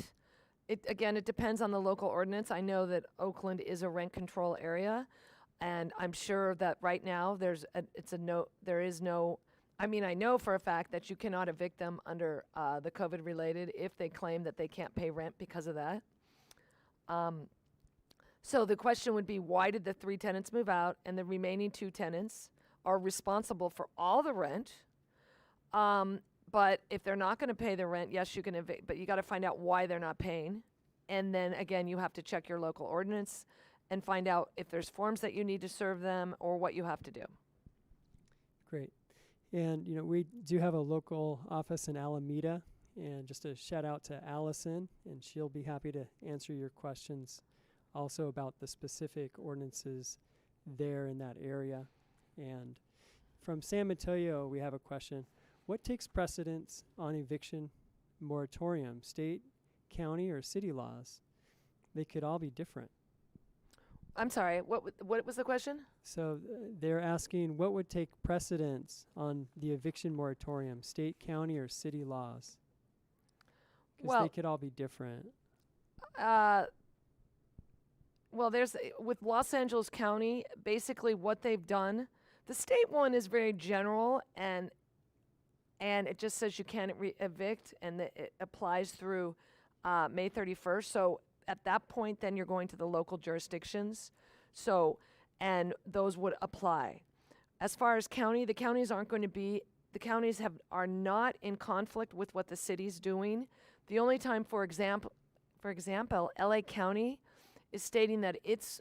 it depends on the local ordinance. I know that Oakland is a rent control area, and I'm sure that right now I know for a fact that you cannot evict them under the COVID related if they claim that they can't pay rent because of that. So the question would be, why did the 3 tenants move out and the remaining 2 tenants are responsible for all the rent? But if they're not going to pay the rent, yes, you can evict, but you got to find out why they're not paying. And then again, you have to check your local ordinance and find out if there's forms that you need to serve them or what you have to do. Great. And, we do have a local office in Alameda, and just a shout out to Allison, and she'll be happy to answer your questions also about the specific ordinances there in that area. And from San Mateo, we have a question. What takes precedence on eviction moratorium, state, county, or city laws? They could all be different. I'm sorry, what was the question? So they're asking what would take precedence on the eviction moratorium, state, county, or city laws? Because they could all be different. With Los Angeles County, basically what they've done, the state one is very general, and it just says you can't evict, and it applies through May 31st. So at that point, then you're going to the local jurisdictions. So, and those would apply. As far as county, the counties are not in conflict with what the city's doing. The only time, for example, LA County is stating that its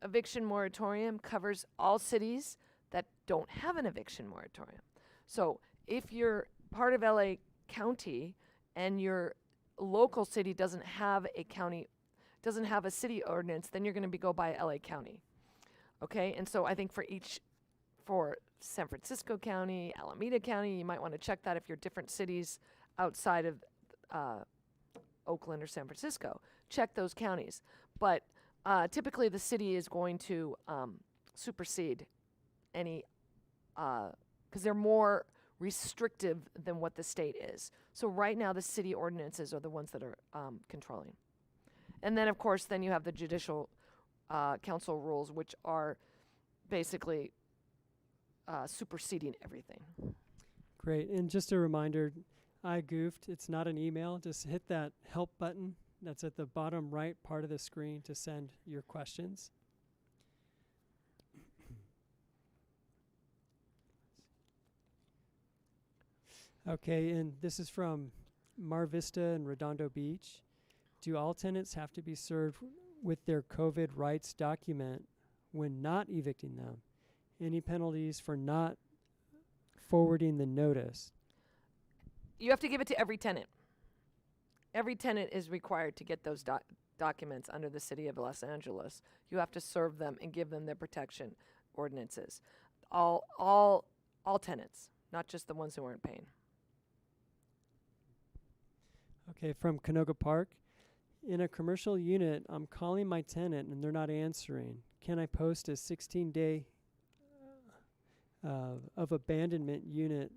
eviction moratorium covers all cities that don't have an eviction moratorium. So if you're part of LA County and your local city doesn't have a city ordinance, then you're going to go by LA County. Okay? And so I think for San Francisco County, Alameda County, you might want to check that if you're different cities outside of Oakland or San Francisco. Check those counties. But typically the city is going to supersede any, because they're more restrictive than what the state is. So right now the city ordinances are the ones that are controlling. And then, of course, then you have the judicial council rules, which are basically superseding everything. Great. And just a reminder, I goofed. It's not an email. Just hit that help button that's at the bottom right part of the screen to send your questions. Okay, and this is from Mar Vista and Redondo Beach. Do all tenants have to be served with their COVID rights document when not evicting them? Any penalties for not forwarding the notice? You have to give it to every tenant. Every tenant is required to get those documents under the City of Los Angeles. You have to serve them and give them their protection ordinances. All tenants, not just the ones who aren't paying. Okay, from Canoga Park. In a commercial unit, I'm calling my tenant and they're not answering. Can I post a 16-day of abandonment unit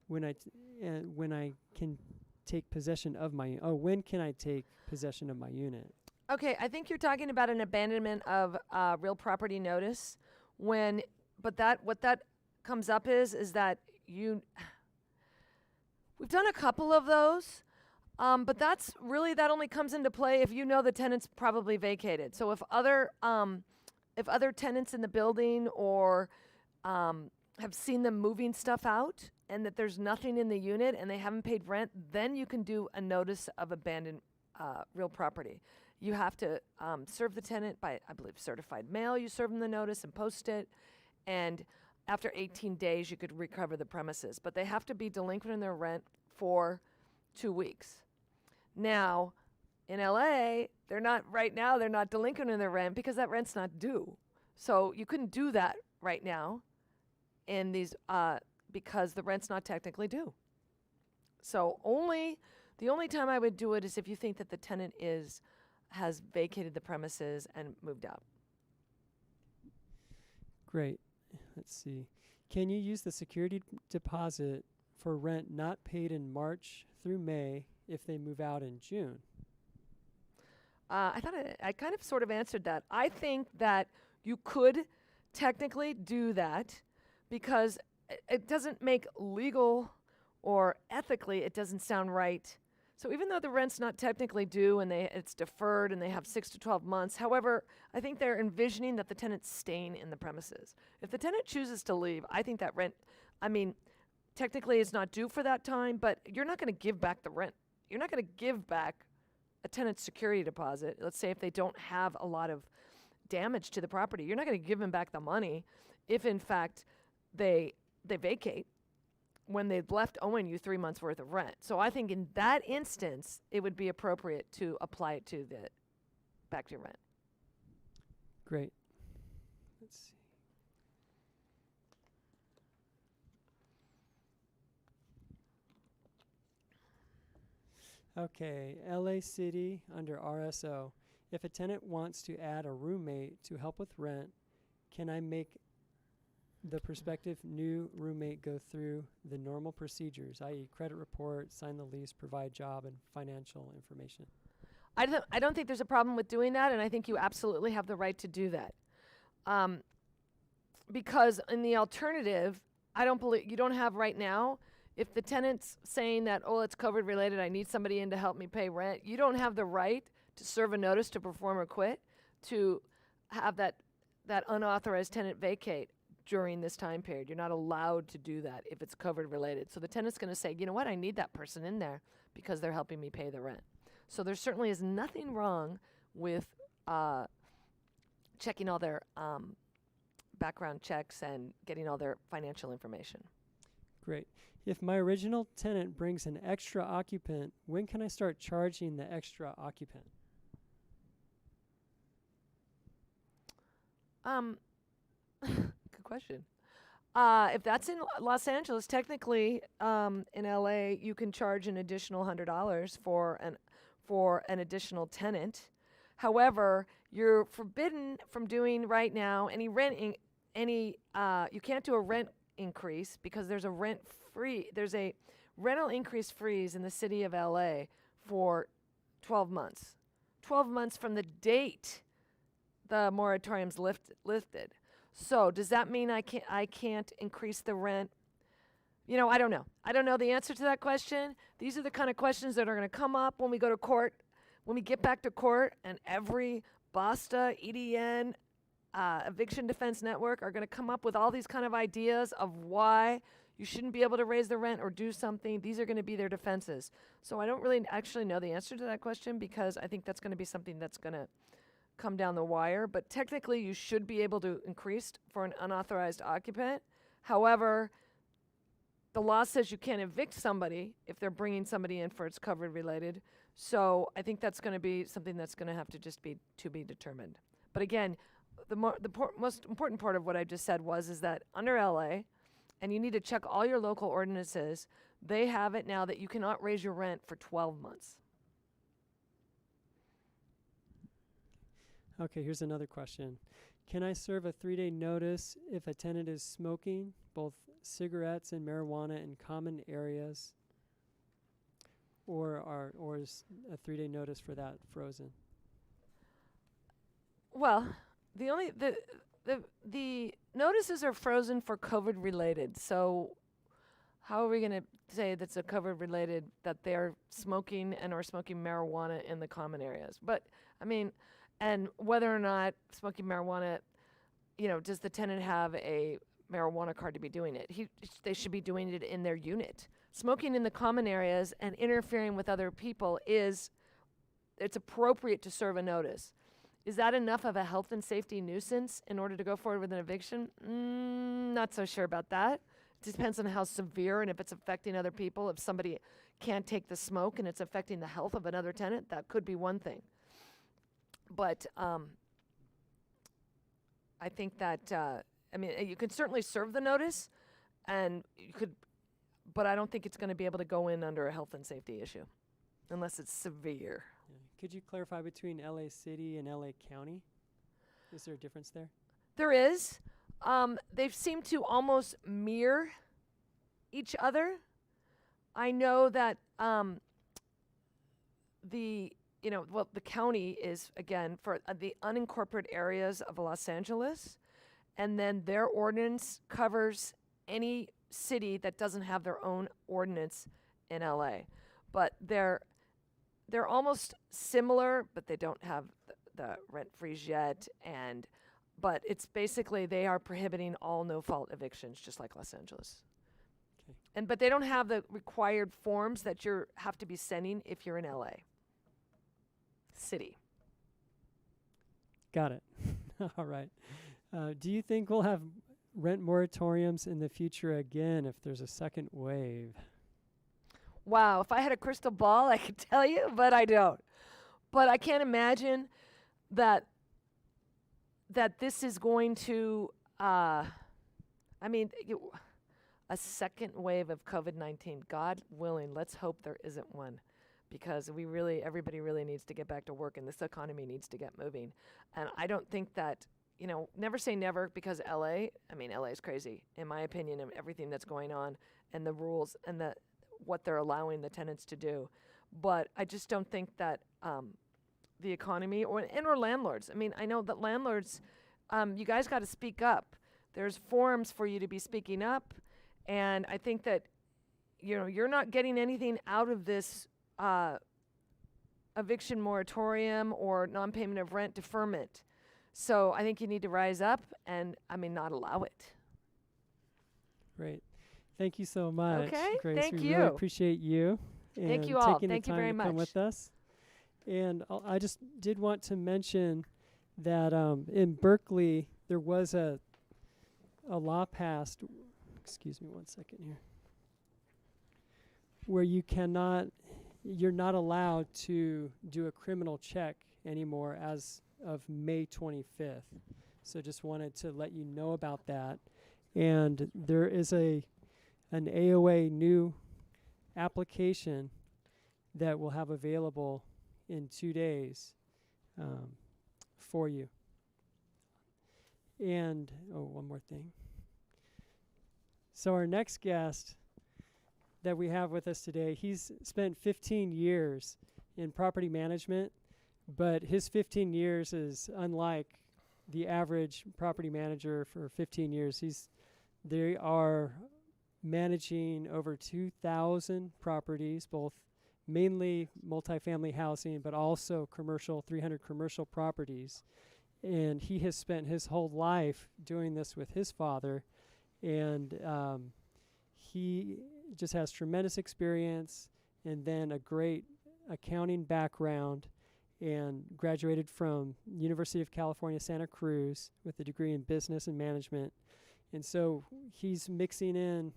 when I can take possession of my when can I take possession of my unit? Okay, I think you're talking about an abandonment of real property notice. What that comes up is that we've done a couple of those. But that only comes into play if you know the tenant's probably vacated. So if other tenants in the building or have seen them moving stuff out, and that there's nothing in the unit and they haven't paid rent, then you can do a notice of abandoned real property. You have to serve the tenant by, I believe, certified mail. You serve them the notice and post it, and after 18 days, you could recover the premises. But they have to be delinquent in their rent for 2 weeks. Now, in LA, they're not delinquent in their rent because that rent's not due. So you couldn't do that right now in these because the rent's not technically due. So the only time I would do it is if you think that the tenant has vacated the premises and moved out. Great. Let's see. Can you use the security deposit for rent not paid in March through May if they move out in June? I thought I kind of sort of answered that. I think that you could technically do that because it doesn't make legal or ethically, it doesn't sound right. So even though the rent's not technically due and it's deferred and they have 6 to 12 months, however, I think they're envisioning that the tenant's staying in the premises. If the tenant chooses to leave, I think that rent, technically it's not due for that time, but you're not going to give back the rent. You're not going to give back a tenant's security deposit. Let's say if they don't have a lot of damage to the property, you're not going to give them back the money if in fact they vacate when they've left owing you 3 months worth of rent. So I think in that instance, it would be appropriate to apply it to the back to your rent. Great. Let's see. Okay, LA City under RSO. If a tenant wants to add a roommate to help with rent, can I make the prospective new roommate go through the normal procedures, i.e. credit report, sign the lease, provide job and financial information? I don't think there's a problem with doing that, and I think you absolutely have the right to do that. Because in the alternative, I don't believe you don't have right now. If the tenant's saying that, oh, it's COVID related, I need somebody in to help me pay rent, you don't have the right to serve a notice to perform or quit to have that unauthorized tenant vacate during this time period. You're not allowed to do that if it's COVID related. So the tenant's going to say, you know what, I need that person in there because they're helping me pay the rent. So there certainly is nothing wrong with checking all their background checks and getting all their financial information. Great. If my original tenant brings an extra occupant, when can I start charging the extra occupant? Good question. If that's in Los Angeles, technically, in LA, you can charge an additional $100 for an additional tenant. However, you're forbidden from doing right now any you can't do a rent increase because there's a rental increase freeze in the city of LA for 12 months. 12 months from the date the moratorium's lifted. So does that mean I can't increase the rent? You know, I don't know. I don't know the answer to that question. These are the kind of questions that are going to come up when we go to court, when we get back to court, and every BASTA, EDN, Eviction Defense Network are going to come up with all these kind of ideas of why you shouldn't be able to raise the rent or do something. These are going to be their defenses. So I don't really actually know the answer to that question because I think that's going to be something that's going to come down the wire. But technically, you should be able to increase for an unauthorized occupant. However, the law says you can't evict somebody if they're bringing somebody in for it's COVID related. So I think that's going to be something that's going to have to just be determined. But again, the most important part of what I just said is that under LA, and you need to check all your local ordinances, they have it now that you cannot raise your rent for 12 months. Okay, here's another question. Can I serve a 3-day notice if a tenant is smoking both cigarettes and marijuana in common areas, or is a 3-day notice for that frozen? Well, the notices are frozen for COVID related. So how are we going to say that's a COVID related that they're smoking and or smoking marijuana in the common areas? But I mean, and whether or not smoking marijuana, does the tenant have a marijuana card to be doing it. They should be doing it in their unit. Smoking in the common areas and interfering with other people it's appropriate to serve a notice. Is that enough of a health and safety nuisance in order to go forward with an eviction? Not so sure about that. It depends on how severe and if it's affecting other people. If somebody can't take the smoke and it's affecting the health of another tenant, that could be one thing. But I think that, you can certainly serve the notice, and but I don't think it's going to be able to go in under a health and safety issue, unless it's severe. Yeah. Could you clarify between LA City and LA County? Is there a difference there? There is. They seem to almost mirror each other. I know that the county is, again, for the unincorporated areas of Los Angeles, and then their ordinance covers any city that doesn't have their own ordinance in LA. But they're almost similar, but they don't have the rent freeze yet, but it's basically they are prohibiting all no-fault evictions, just like Los Angeles. Okay. But they don't have the required forms that you have to be sending if you're in LA City. Got it. All right. Do you think we'll have rent moratoriums in the future again if there's a second wave? Wow, if I had a crystal ball, I could tell you, but I don't. But I can't imagine that this is going to, a second wave of COVID-19. God willing, let's hope there isn't one, because everybody really needs to get back to work, and this economy needs to get moving. And I don't think that, never say never, because LA is crazy, in my opinion, and everything that's going on, and the rules, and what they're allowing the tenants to do. But I just don't think that the economy or landlords. I know that landlords, you guys got to speak up. There's forums for you to be speaking up, and I think that you're not getting anything out of this eviction moratorium or non-payment of rent deferment. So I think you need to rise up and not allow it. Great. Thank you so much, Okay, Grace. thank we you. really appreciate you. Thank and you all. taking Thank the you time very to come much. with us. And I just did want to mention that in Berkeley there was a law passed. Excuse me one second here. Where you're not allowed to do a criminal check anymore as of May 25th. So just wanted to let you know about that. And there is an AOA new application that we'll have available in 2 days for you. And, one more thing. So our next guest that we have with us today, he's spent 15 years in property management, but his 15 years is unlike the average property manager for 15 years. They are managing over 2,000 properties, both mainly multifamily housing, but also 300 commercial properties. And he has spent his whole life doing this with his father. And he just has tremendous experience and then a great accounting background, and graduated from University of California, Santa Cruz with a degree in business and management. And so he's mixing in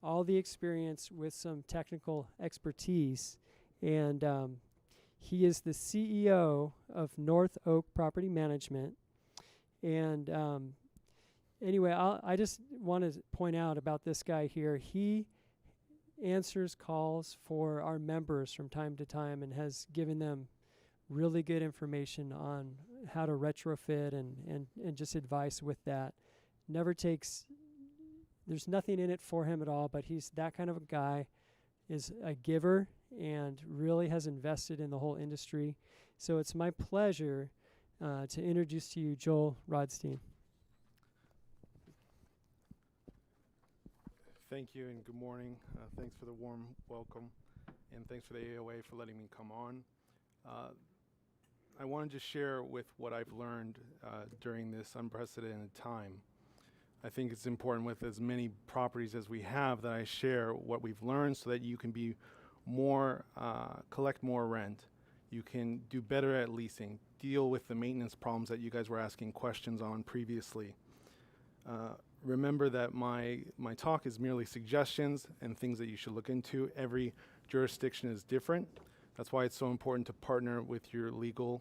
all the experience with some technical expertise. And he is the CEO of North Oak Property Management. And anyway, I just want to point out about this guy here. He answers calls for our members from time to time and has given them really good information on how to retrofit and just advice with that. There's nothing in it for him at all, but he's that kind of a guy, is a giver, and really has invested in the whole industry. So it's my pleasure to introduce to you Joel Rodstein. Thank you and good morning. Thanks for the warm welcome, and thanks for the AOA for letting me come on. I wanted to share with what I've learned during this unprecedented time. I think it's important with as many properties as we have that I share what we've learned so that you can be more, collect more rent. You can do better at leasing, deal with the maintenance problems that you guys were asking questions on previously. Remember that my talk is merely suggestions and things that you should look into. Every jurisdiction is different. That's why it's so important to partner with your legal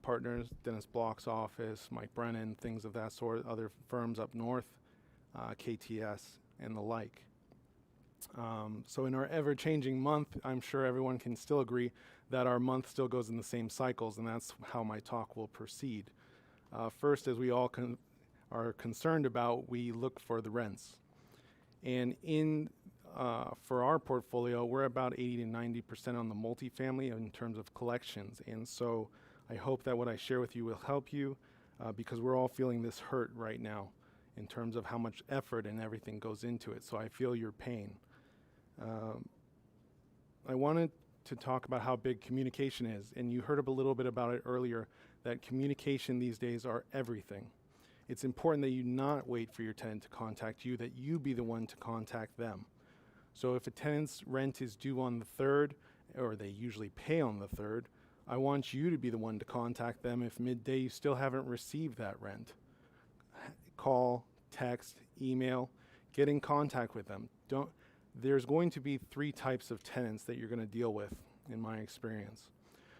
partners, Dennis Block's office, Mike Brennan, things of that sort, other firms up north, KTS, and the like. So in our ever-changing month, I'm sure everyone can still agree that our month still goes in the same cycles, and that's how my talk will proceed. First, as we all are concerned about, we look for the rents. And for our portfolio, we're about 80 to 90% on the multifamily in terms of collections. And so I hope that what I share with you will help you because we're all feeling this hurt right now in terms of how much effort and everything goes into it. So I feel your pain. I wanted to talk about how big communication is. And you heard a little bit about it earlier, that communication these days are everything. It's important that you not wait for your tenant to contact you, that you be the one to contact them. So if a tenant's rent is due on the 3rd, or they usually pay on the 3rd, I want you to be the one to contact them if midday you still haven't received that rent. Call, text, email, get in contact with them. There's going to be 3 types of tenants that you're going to deal with, in my experience.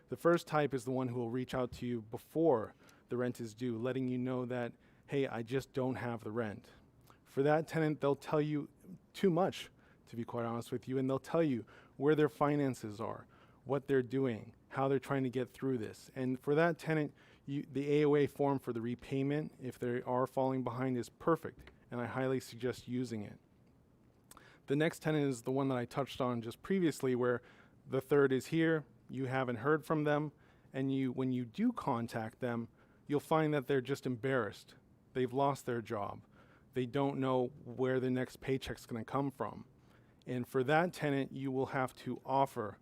The first type is the one who will reach out to you before the rent is due, letting you know that, hey, I just don't have the rent. For that tenant, they'll tell you too much, to be quite honest with you, and they'll tell you where their finances are, what they're doing, how they're trying to get through this. And for that tenant, the AOA form for the repayment, if they are falling behind, is perfect, and I highly suggest using it. The next tenant is the one that I touched on just previously, where the 3rd is here, you haven't heard from them, and when you do contact them, you'll find that they're just embarrassed. They've lost their job. They don't know where the next paycheck's going to come from. And for that tenant, you will have to offer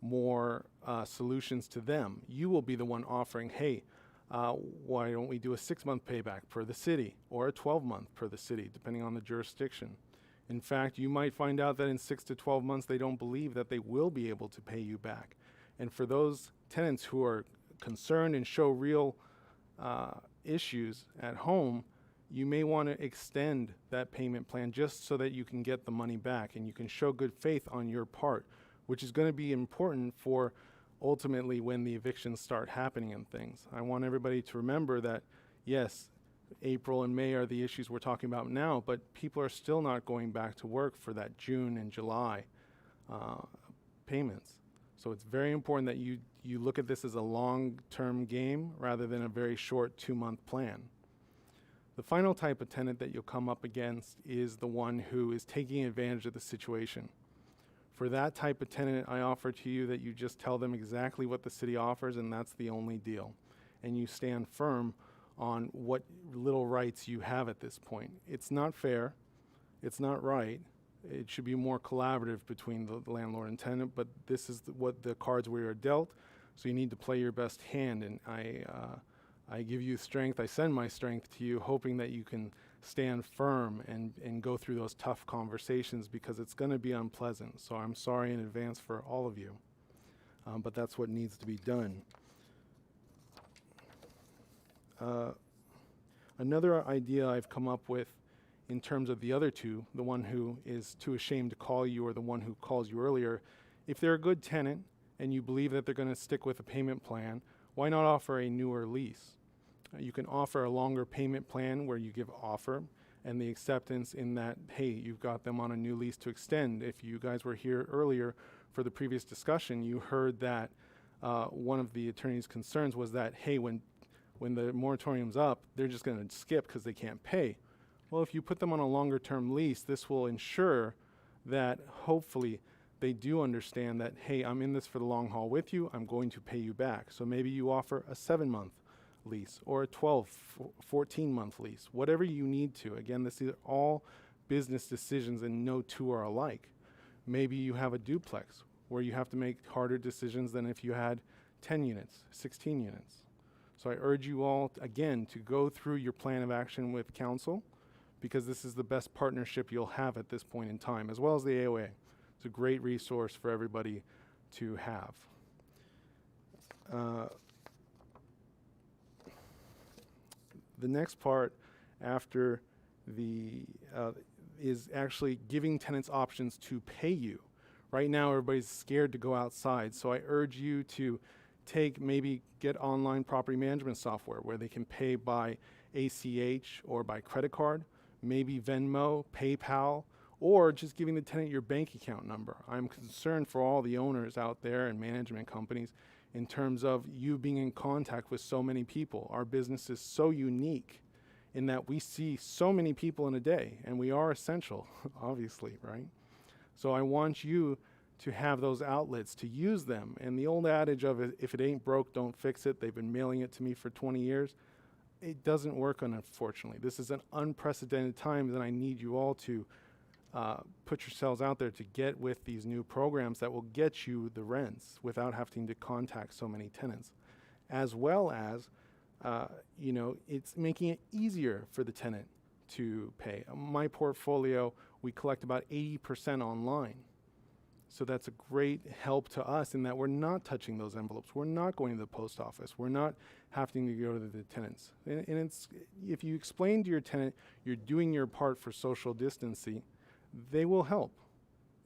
more solutions to them. You will be the one offering, hey, why don't we do a 6-month payback per the city, or a 12-month per the city, depending on the jurisdiction. In fact, you might find out that in 6 to 12 months, they don't believe that they will be able to pay you back. And for those tenants who are concerned and show real issues at home, you may want to extend that payment plan just so that you can get the money back and you can show good faith on your part, which is going to be important for ultimately when the evictions start happening and things. I want everybody to remember that, yes, April and May are the issues we're talking about now, but people are still not going back to work for that June and July payments. So it's very important that you look at this as a long-term game rather than a very short 2-month plan. The final type of tenant that you'll come up against is the one who is taking advantage of the situation. For that type of tenant, I offer to you that you just tell them exactly what the city offers, and that's the only deal. And you stand firm on what little rights you have at this point. It's not fair. It's not right. It should be more collaborative between the landlord and tenant, but this is what the cards we are dealt, so you need to play your best hand, and I give you strength. I send my strength to you, hoping that you can stand firm and go through those tough conversations, because it's going to be unpleasant. So I'm sorry in advance for all of you, but that's what needs to be done. Another idea I've come up with in terms of the other two, the one who is too ashamed to call you or the one who calls you earlier, if they're a good tenant and you believe that they're going to stick with a payment plan, why not offer a newer lease? You can offer a longer payment plan where you give offer and the acceptance in that, hey, you've got them on a new lease to extend. If you guys were here earlier for the previous discussion, you heard that one of the attorney's concerns was that, hey, when the moratorium's up, they're just going to skip because they can't pay. Well, if you put them on a longer term lease, this will ensure that hopefully they do understand that, hey, I'm in this for the long haul with you, I'm going to pay you back. So maybe you offer a 7-month lease or a 12, 14-month lease, whatever you need to. Again, this is all business decisions and no two are alike. Maybe you have a duplex where you have to make harder decisions than if you had 10 units, 16 units. So I urge you all, again, to go through your plan of action with council because this is the best partnership you'll have at this point in time, as well as the AOA. It's a great resource for everybody to have. The next part after the is actually giving tenants options to pay you. Right now, everybody's scared to go outside, so I urge you to maybe get online property management software where they can pay by ACH or by credit card, maybe Venmo, PayPal, or just giving the tenant your bank account number. I'm concerned for all the owners out there and management companies in terms of you being in contact with so many people. Our business is so unique in that we see so many people in a day, and we are essential, obviously, right? So I want you to have those outlets, to use them. And the old adage of if it ain't broke, don't fix it, they've been mailing it to me for 20 years. It doesn't work, unfortunately. This is an unprecedented time, and I need you all to put yourselves out there to get with these new programs that will get you the rents without having to contact so many tenants. As well as, it's making it easier for the tenant to pay. My portfolio, we collect about 80% online. So that's a great help to us in that we're not touching those envelopes. We're not going to the post office. We're not having to go to the tenants. And it's, if you explain to your tenant you're doing your part for social distancing, they will help.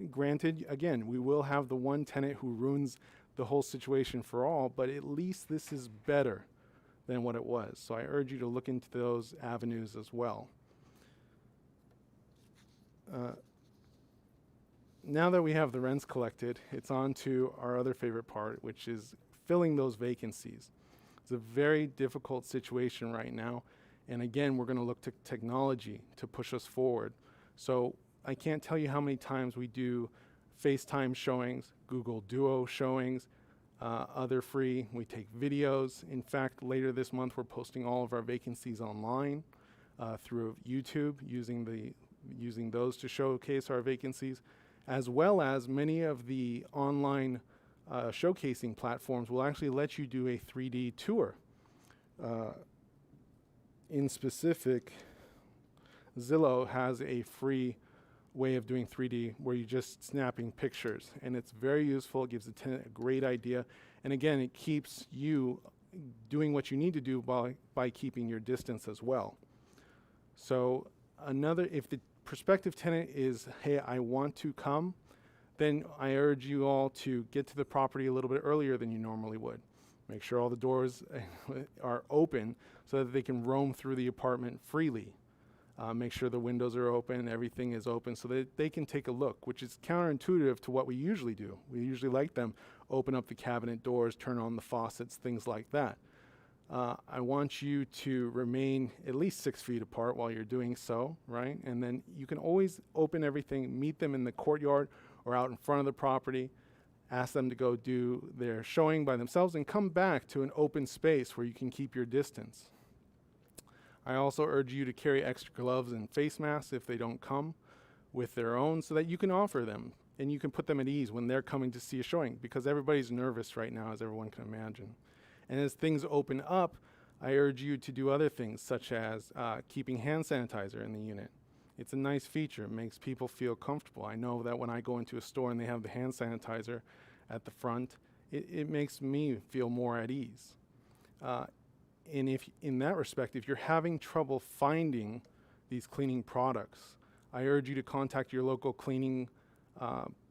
Granted, again, we will have the one tenant who ruins the whole situation for all, but at least this is better than what it was. So I urge you to look into those avenues as well. Now that we have the rents collected, it's on to our other favorite part, which is filling those vacancies. It's a very difficult situation right now. And again, we're going to look to technology to push us forward. So I can't tell you how many times we do FaceTime showings, Google Duo showings, other free. We take videos. In fact, later this month, we're posting all of our vacancies online through YouTube, using those to showcase our vacancies, as well as many of the online showcasing platforms will actually let you do a 3D tour. In specific, Zillow has a free way of doing 3D where you're just snapping pictures, and it's very useful. It gives the tenant a great idea, and again, it keeps you doing what you need to do by keeping your distance as well. So if the prospective tenant is, hey, I want to come, then I urge you all to get to the property a little bit earlier than you normally would. Make sure all the doors are open so that they can roam through the apartment freely. Make sure the windows are open, everything is open so that they can take a look, which is counterintuitive to what we usually do. We usually like them open up the cabinet doors, turn on the faucets, things like that. I want you to remain at least 6 feet apart while you're doing so, right? And then you can always open everything, meet them in the courtyard or out in front of the property, ask them to go do their showing by themselves and come back to an open space where you can keep your distance. I also urge you to carry extra gloves and face masks if they don't come with their own so that you can offer them and you can put them at ease when they're coming to see a showing, because everybody's nervous right now, as everyone can imagine. And as things open up, I urge you to do other things, such as keeping hand sanitizer in the unit. It's a nice feature. It makes people feel comfortable. I know that when I go into a store and they have the hand sanitizer at the front, it makes me feel more at ease. And if, in that respect, if you're having trouble finding these cleaning products, I urge you to contact your local cleaning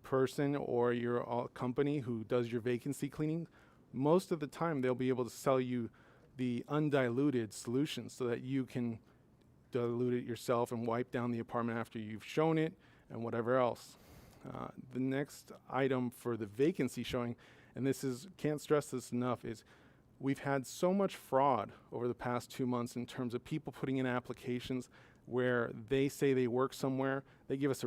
person or your company who does your vacancy cleaning. Most of the time, they'll be able to sell you the undiluted solution so that you can dilute it yourself and wipe down the apartment after you've shown it and whatever else. The next item for the vacancy showing, and can't stress this enough, is we've had so much fraud over the past 2 months in terms of people putting in applications where they say they work somewhere, they give us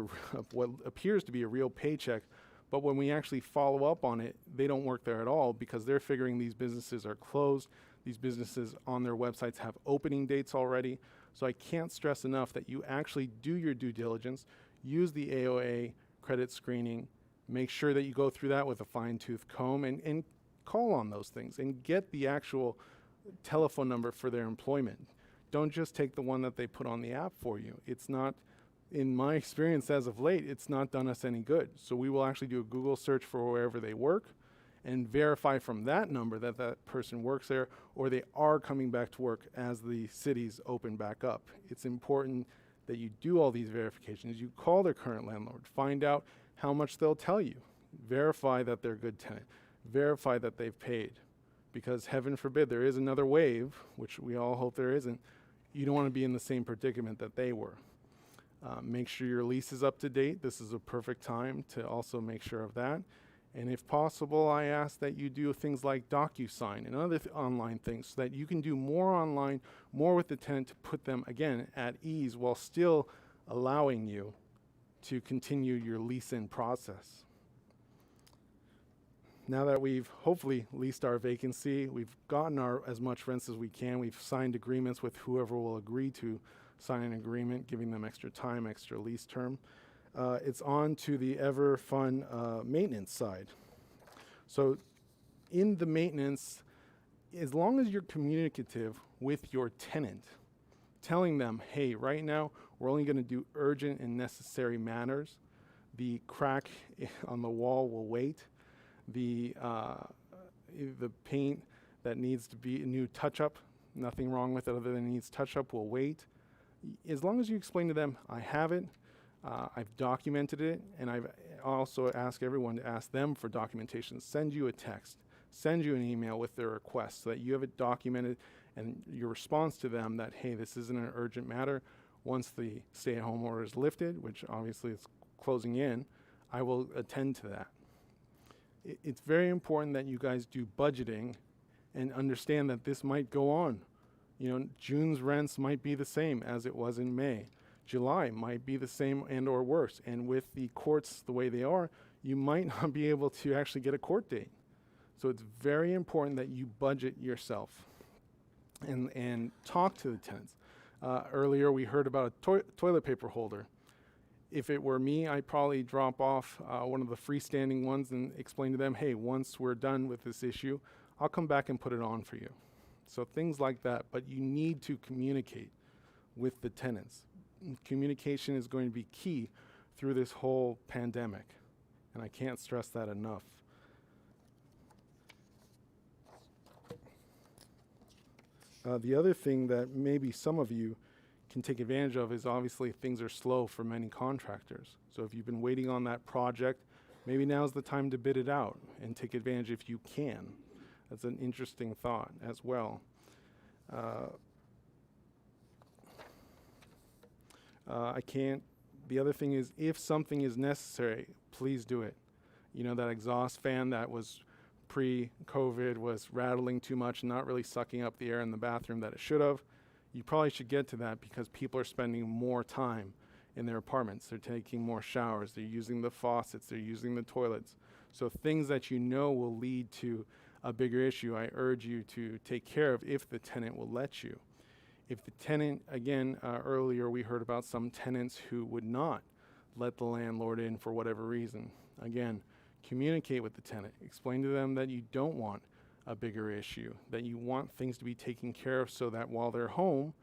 what appears to be a real paycheck, but when we actually follow up on it, they don't work there at all because they're figuring these businesses are closed. These businesses on their websites have opening dates already. So I can't stress enough that you actually do your due diligence, use the AOA credit screening, make sure that you go through that with a fine-tooth comb and call on those things and get the actual telephone number for their employment. don't just take the one that they put on the app for you. It's not, in my experience as of late, it's not done us any good. So we will actually do a Google search for wherever they work and verify from that number that that person works there or they are coming back to work as the cities open back up. It's important that you do all these verifications. You call their current landlord, find out how much they'll tell you, verify that they're a good tenant, verify that they've paid, because heaven forbid there is another wave, which we all hope there isn't. You don't want to be in the same predicament that they were. Make sure your lease is up to date. This is a perfect time to also make sure of that. And if possible, I ask that you do things like DocuSign and other online things so that you can do more online, more with the tenant to put them, again, at ease while still allowing you to continue your lease-in process. Now that we've hopefully leased our vacancy, we've gotten as much rents as we can, we've signed agreements with whoever will agree to sign an agreement, giving them extra time, extra lease term. It's on to the ever fun maintenance side. So in the maintenance, as long as you're communicative with your tenant, telling them, hey, right now we're only going to do urgent and necessary matters. The crack on the wall will wait. The paint that needs to be a new touch-up, nothing wrong with it other than it needs touch-up, will wait. As long as you explain to them, I have it, I've documented it, and I've also asked everyone to ask them for documentation. Send you a text, send you an email with their request so that you have it documented and your response to them that, hey, this isn't an urgent matter. Once the stay-at-home order is lifted, which obviously is closing in, I will attend to that. It's very important that you guys do budgeting and understand that this might go on. You know, June's rents might be the same as it was in May. July might be the same and or worse. And with the courts the way they are, you might not be able to actually get a court date. So it's very important that you budget yourself and talk to the tenants. Earlier we heard about a toilet paper holder. If it were me, I'd probably drop off one of the freestanding ones and explain to them, hey, once we're done with this issue, I'll come back and put it on for you. So things like that, but you need to communicate with the tenants. Communication is going to be key through this whole pandemic, and I can't stress that enough. The other thing that maybe some of you can take advantage of is obviously things are slow for many contractors. So if you've been waiting on that project, maybe now's the time to bid it out and take advantage if you can. That's an interesting thought as well. The other thing is, if something is necessary, please do it. You know, that exhaust fan that was pre-COVID was rattling too much, not really sucking up the air in the bathroom that it should have. You probably should get to that because people are spending more time in their apartments. They're taking more showers. They're using the faucets. They're using the toilets. So things that you know will lead to a bigger issue, I urge you to take care of if the tenant will let you. If the tenant, again, earlier we heard about some tenants who would not let the landlord in for whatever reason. Again, communicate with the tenant. Explain to them that you don't want a bigger issue, that you want things to be taken care of so that while they're home,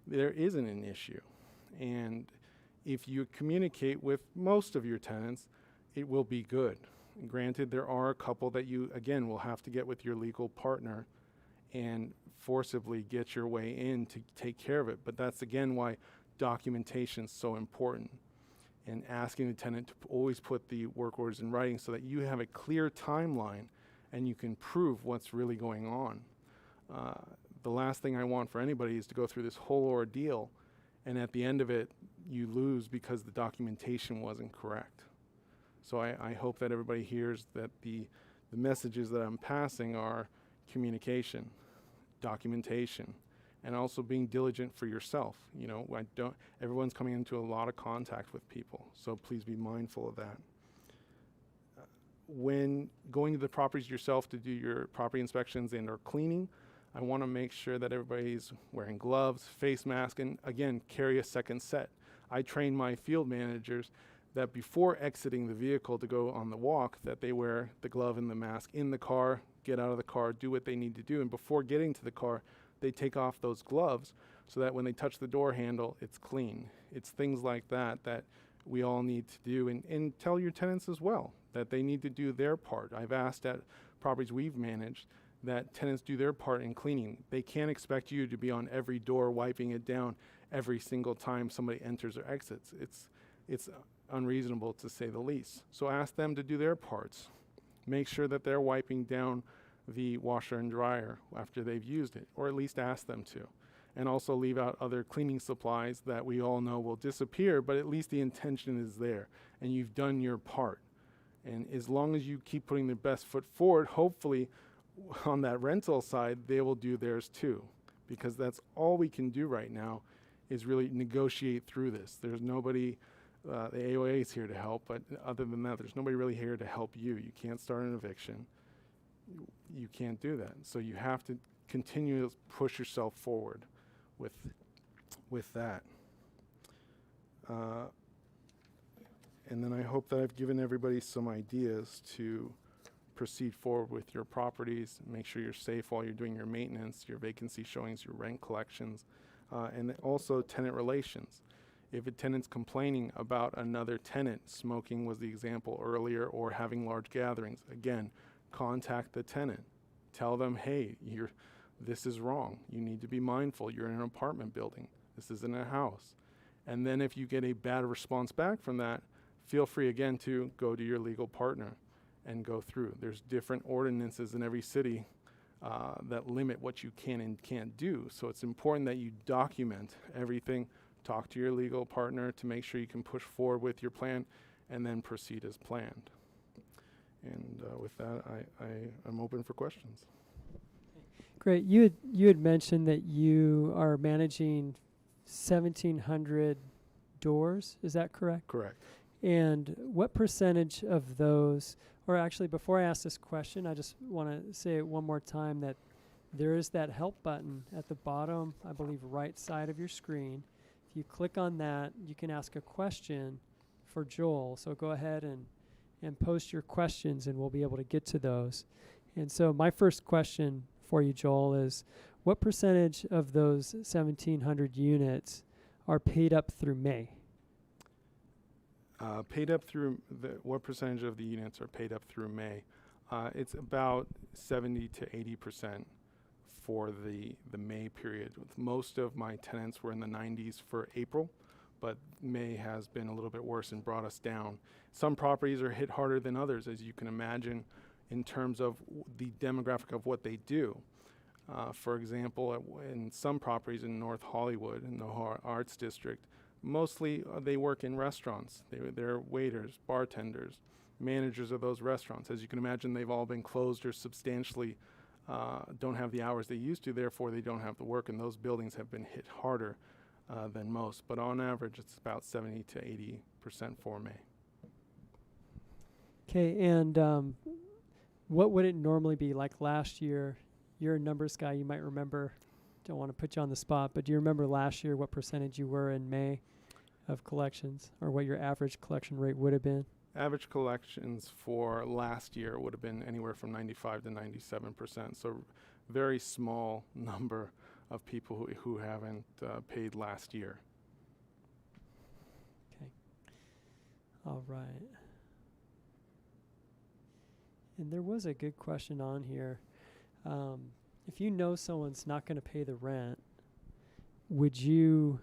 there isn't an issue. And if you communicate with most of your tenants, it will be good. Granted, there are a couple that you, again, will have to get with your legal partner and forcibly get your way in to take care of it. But that's, again, why documentation is so important. And asking the tenant to always put the work orders in writing so that you have a clear timeline and you can prove what's really going on. The last thing I want for anybody is to go through this whole ordeal and at the end of it, you lose because the documentation wasn't correct. So I hope that everybody hears that the messages that I'm passing are communication, documentation, and also being diligent for yourself. You know, everyone's coming into a lot of contact with people, so please be mindful of that. When going to the properties yourself to do your property inspections and or cleaning, I want to make sure that everybody's wearing gloves, face mask, and again, carry a second set. I train my field managers that before exiting the vehicle to go on the walk, that they wear the glove and the mask in the car, get out of the car, do what they need to do, and before getting to the car, they take off those gloves so that when they touch the door handle, it's clean. It's things like that that we all need to do, and tell your tenants as well that they need to do their part. I've asked at properties we've managed that tenants do their part in cleaning. They can't expect you to be on every door wiping it down every single time somebody enters or exits. It's unreasonable, to say the least. So ask them to do their parts. Make sure that they're wiping down the washer and dryer after they've used it, or at least ask them to. And also leave out other cleaning supplies that we all know will disappear, but at least the intention is there and you've done your part. And as long as you keep putting their best foot forward, hopefully on that rental side, they will do theirs too. Because that's all we can do right now is really negotiate through this. There's nobody, the AOA is here to help, but other than that, there's nobody really here to help you. You can't start an eviction. You can't do that. So you have to continue to push yourself forward with that. And then I hope that I've given everybody some ideas to proceed forward with your properties, make sure you're safe while you're doing your maintenance, your vacancy showings, your rent collections, and also tenant relations. If a tenant's complaining about another tenant, smoking was the example earlier, or having large gatherings, again, contact the tenant. Tell them, hey, this is wrong. You need to be mindful. You're in an apartment building. This isn't a house. And then if you get a bad response back from that, feel free again to go to your legal partner and go through. There's different ordinances in every city that limit what you can and can't do. So it's important that you document everything, talk to your legal partner to make sure you can push forward with your plan, and then proceed as planned. And with that, I'm open for questions. Great. You had mentioned that you are managing 1,700 doors. Is that correct? Correct. And what percentage of those, or actually before I ask this question, I just want to say it one more time that there is that help button at the bottom, I believe, right side of your screen. If you click on that, you can ask a question for Joel. So go ahead and post your questions and we'll be able to get to those. And so my first question for you, Joel, is what percentage of those 1,700 units are paid up through May? Paid up through, what percentage of the units are paid up through May? It's about 70 to 80% for the May period. Most of my tenants were in the 90s for April, but May has been a little bit worse and brought us down. Some properties are hit harder than others, as you can imagine, in terms of the demographic of what they do. For example, in some properties in North Hollywood, in the Arts District, mostly they work in restaurants. They're waiters, bartenders, managers of those restaurants. As you can imagine, they've all been closed or substantially don't have the hours they used to, therefore they don't have the work, and those buildings have been hit harder than most. But on average, it's about 70 to 80% for May. Okay, and what would it normally be like last year? You're a numbers guy, you might remember. Don't want to put you on the spot, but do you remember last year what percentage you were in May of collections, or what your average collection rate would have been? Average collections for last year would have been anywhere from 95 to 97%. So very small number of people who haven't paid last year. Okay. All right. And there was a good question on here. If you know someone's not going to pay the rent, would you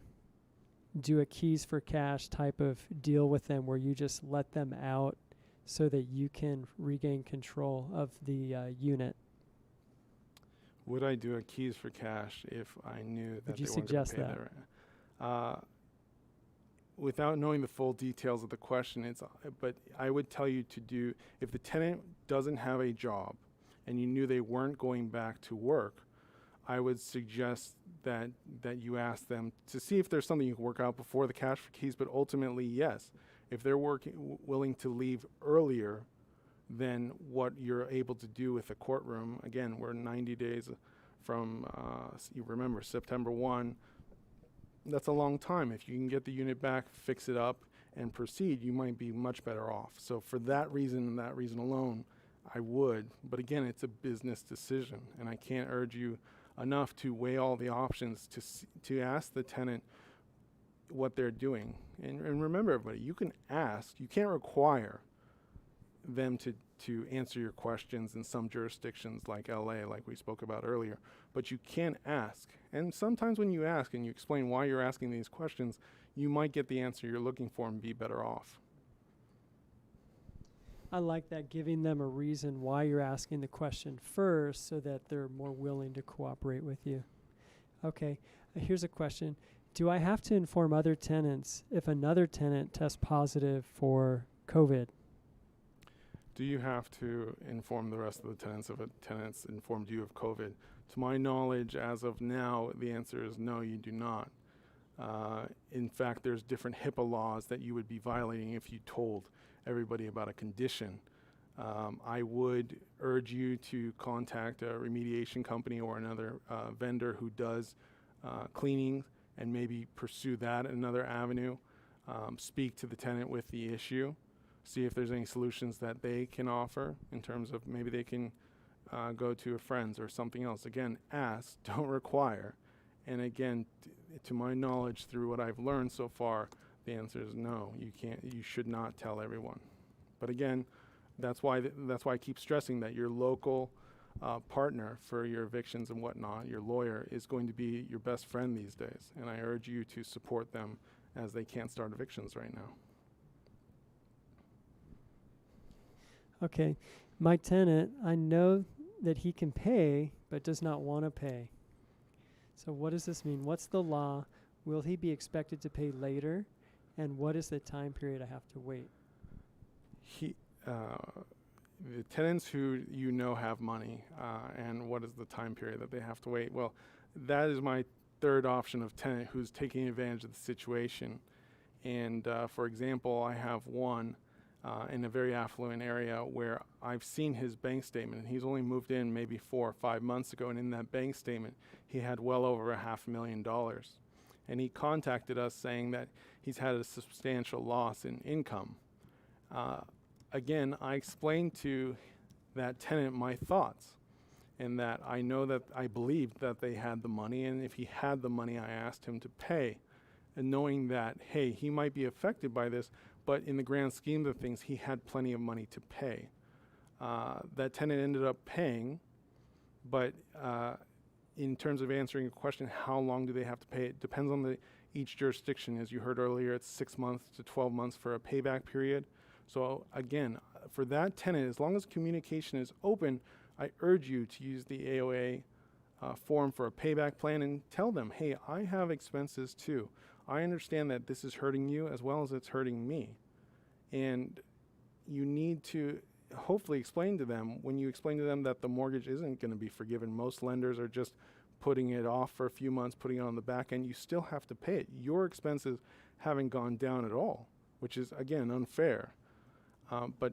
do a keys for cash type of deal with them where you just let them out so that you can regain control of the unit? Would I do a keys for cash if I knew that Would you they weren't going to suggest pay that? their rent? Without knowing the full details of the question, but I would tell you to do, if the tenant doesn't have a job and you knew they weren't going back to work, I would suggest that you ask them to see if there's something you can work out before the cash for keys, but ultimately, yes. If they're willing to leave earlier than what you're able to do with the courtroom, again, we're 90 days from, you remember, September 1, that's a long time. If you can get the unit back, fix it up, and proceed, you might be much better off. So for that reason and that reason alone, I would. But again, it's a business decision, and I can't urge you enough to weigh all the options to ask the tenant what they're doing. And remember, everybody, you can ask, you can't require them to answer your questions in some jurisdictions like LA, like we spoke about earlier, but you can ask. And sometimes when you ask and you explain why you're asking these questions, you might get the answer you're looking for and be better off. I like that, giving them a reason why you're asking the question first so that they're more willing to cooperate with you. Okay, here's a question. Do I have to inform other tenants if another tenant tests positive for COVID? Do you have to inform the rest of the tenants if a tenant's informed you of COVID? To my knowledge, as of now, the answer is no, you do not. In fact, there's different HIPAA laws that you would be violating if you told everybody about a condition. I would urge you to contact a remediation company or another vendor who does cleaning and maybe pursue that another avenue. Speak to the tenant with the issue. See if there's any solutions that they can offer in terms of maybe they can go to a friend's or something else. Again, ask, don't require. And again, to my knowledge, through what I've learned so far, the answer is no. You should not tell everyone. But again, that's why I keep stressing that your local partner for your evictions and whatnot, your lawyer, is going to be your best friend these days. And I urge you to support them as they can't start evictions right now. Okay, my tenant, I know that he can pay, but does not want to pay. So what does this mean? What's the law? Will he be expected to pay later? And what is the time period I have to wait? The tenants who you know have money, and what is the time period that they have to wait? Well, that is my third option of tenant who's taking advantage of the situation. And for example, I have one in a very affluent area where I've seen his bank statement, and he's only moved in maybe 4 or 5 months ago, and in that bank statement, he had well over $500,000. And he contacted us saying that he's had a substantial loss in income. Again, I explained to that tenant my thoughts, and that I know that I believed that they had the money, and if he had the money, I asked him to pay. And knowing that, hey, he might be affected by this, but in the grand scheme of things, he had plenty of money to pay. That tenant ended up paying, but in terms of answering a question, how long do they have to pay? It depends on each jurisdiction. As you heard earlier, it's 6 months to 12 months for a payback period. So again, for that tenant, as long as communication is open, I urge you to use the AOA form for a payback plan and tell them, hey, I have expenses too. I understand that this is hurting you as well as it's hurting me. And you need to hopefully explain to them, when you explain to them that the mortgage isn't going to be forgiven, most lenders are just putting it off for a few months, putting it on the back end, you still have to pay it. Your expenses haven't gone down at all, which is, again, unfair. But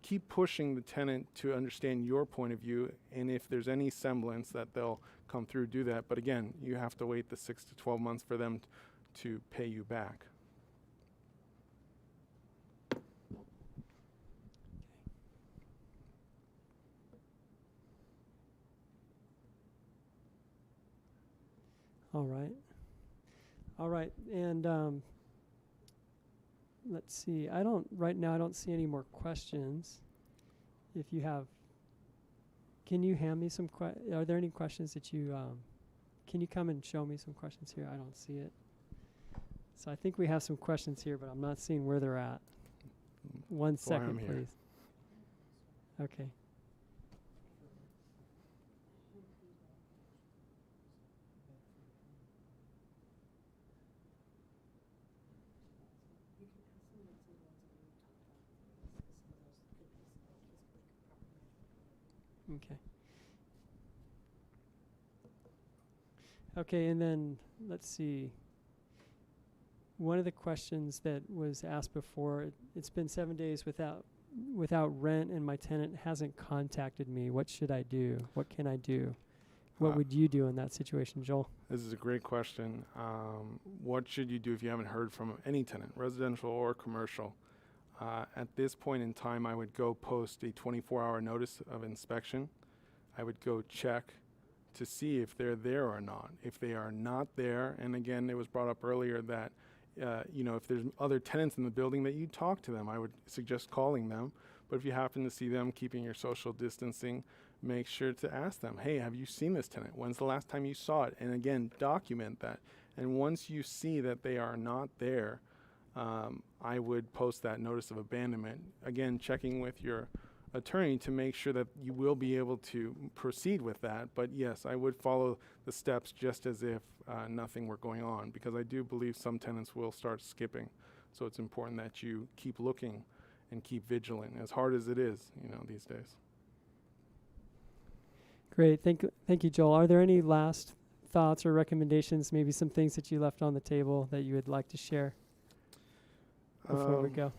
keep pushing the tenant to understand your point of view, and if there's any semblance that they'll come through, do that. But again, you have to wait the 6 to 12 months for them to pay you back. All right, and let's see. Right now I don't see any more questions. If you have, can you hand me some are there any questions that you, can you come and show me some questions here? I don't see it. So I think we have some questions here, but I'm not seeing where they're at. 1 second, please. Okay. Okay. Okay, and then let's see. One of the questions that was asked before, it's been 7 days without rent and my tenant hasn't contacted me. What should I do? What can I do? What would you do in that situation, Joel? This is a great question. What should you do if you haven't heard from any tenant, residential or commercial? At this point in time, I would go post a 24-hour notice of inspection. I would go check to see if they're there or not. If they are not there, and again, it was brought up earlier that, if there's other tenants in the building, that you talk to them. I would suggest calling them, but if you happen to see them keeping your social distancing, make sure to ask them, hey, have you seen this tenant? When's the last time you saw it? And again, document that. And once you see that they are not there, I would post that notice of abandonment. Again, checking with your attorney to make sure that you will be able to proceed with that. But yes, I would follow the steps just as if nothing were going on, because I do believe some tenants will start skipping. So it's important that you keep looking and keep vigilant, as hard as it is, these days. Great. Thank you, Joel. Are there any last thoughts or recommendations, maybe some things that you left on the table that you would like to share before we go?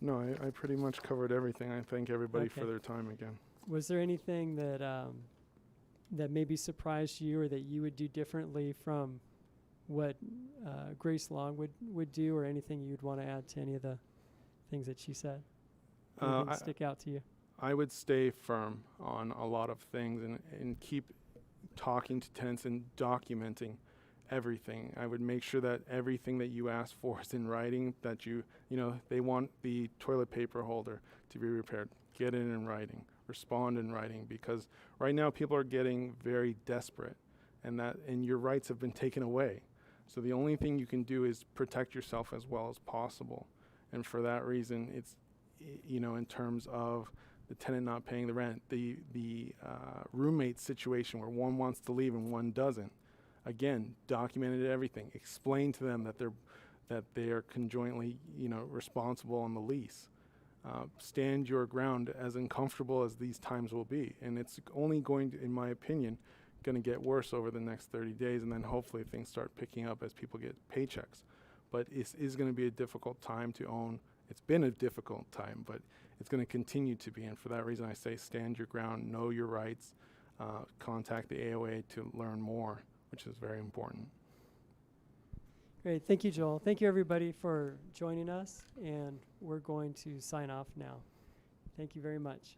No, I pretty much covered everything. I thank everybody for their time again. Was there anything that that maybe surprised you, or that you would do differently from what Grace Long would do, or anything you'd want to add to any of the things that she said? Anything stick out to you? I would stay firm on a lot of things and keep talking to tenants and documenting everything. I would make sure that everything that you ask for is in writing, that they want the toilet paper holder to be repaired. Get it in writing, respond in writing, because right now people are getting very desperate, and your rights have been taken away. So the only thing you can do is protect yourself as well as possible. And for that reason, it's, in terms of the tenant not paying the rent, the roommate situation where one wants to leave and one doesn't. Again, documented everything. Explain to them that they are conjointly, responsible on the lease. Stand your ground, as uncomfortable as these times will be, and it's only going to, in my opinion, going to get worse over the next 30 days, and then hopefully things start picking up as people get paychecks. But it is going to be a difficult time to own. It's been a difficult time, but it's going to continue to be, and for that reason I say stand your ground, know your rights, contact the AOA to learn more, which is very important. Great. Thank you, Joel. Thank you, everybody, for joining us, and we're going to sign off now. Thank you very much.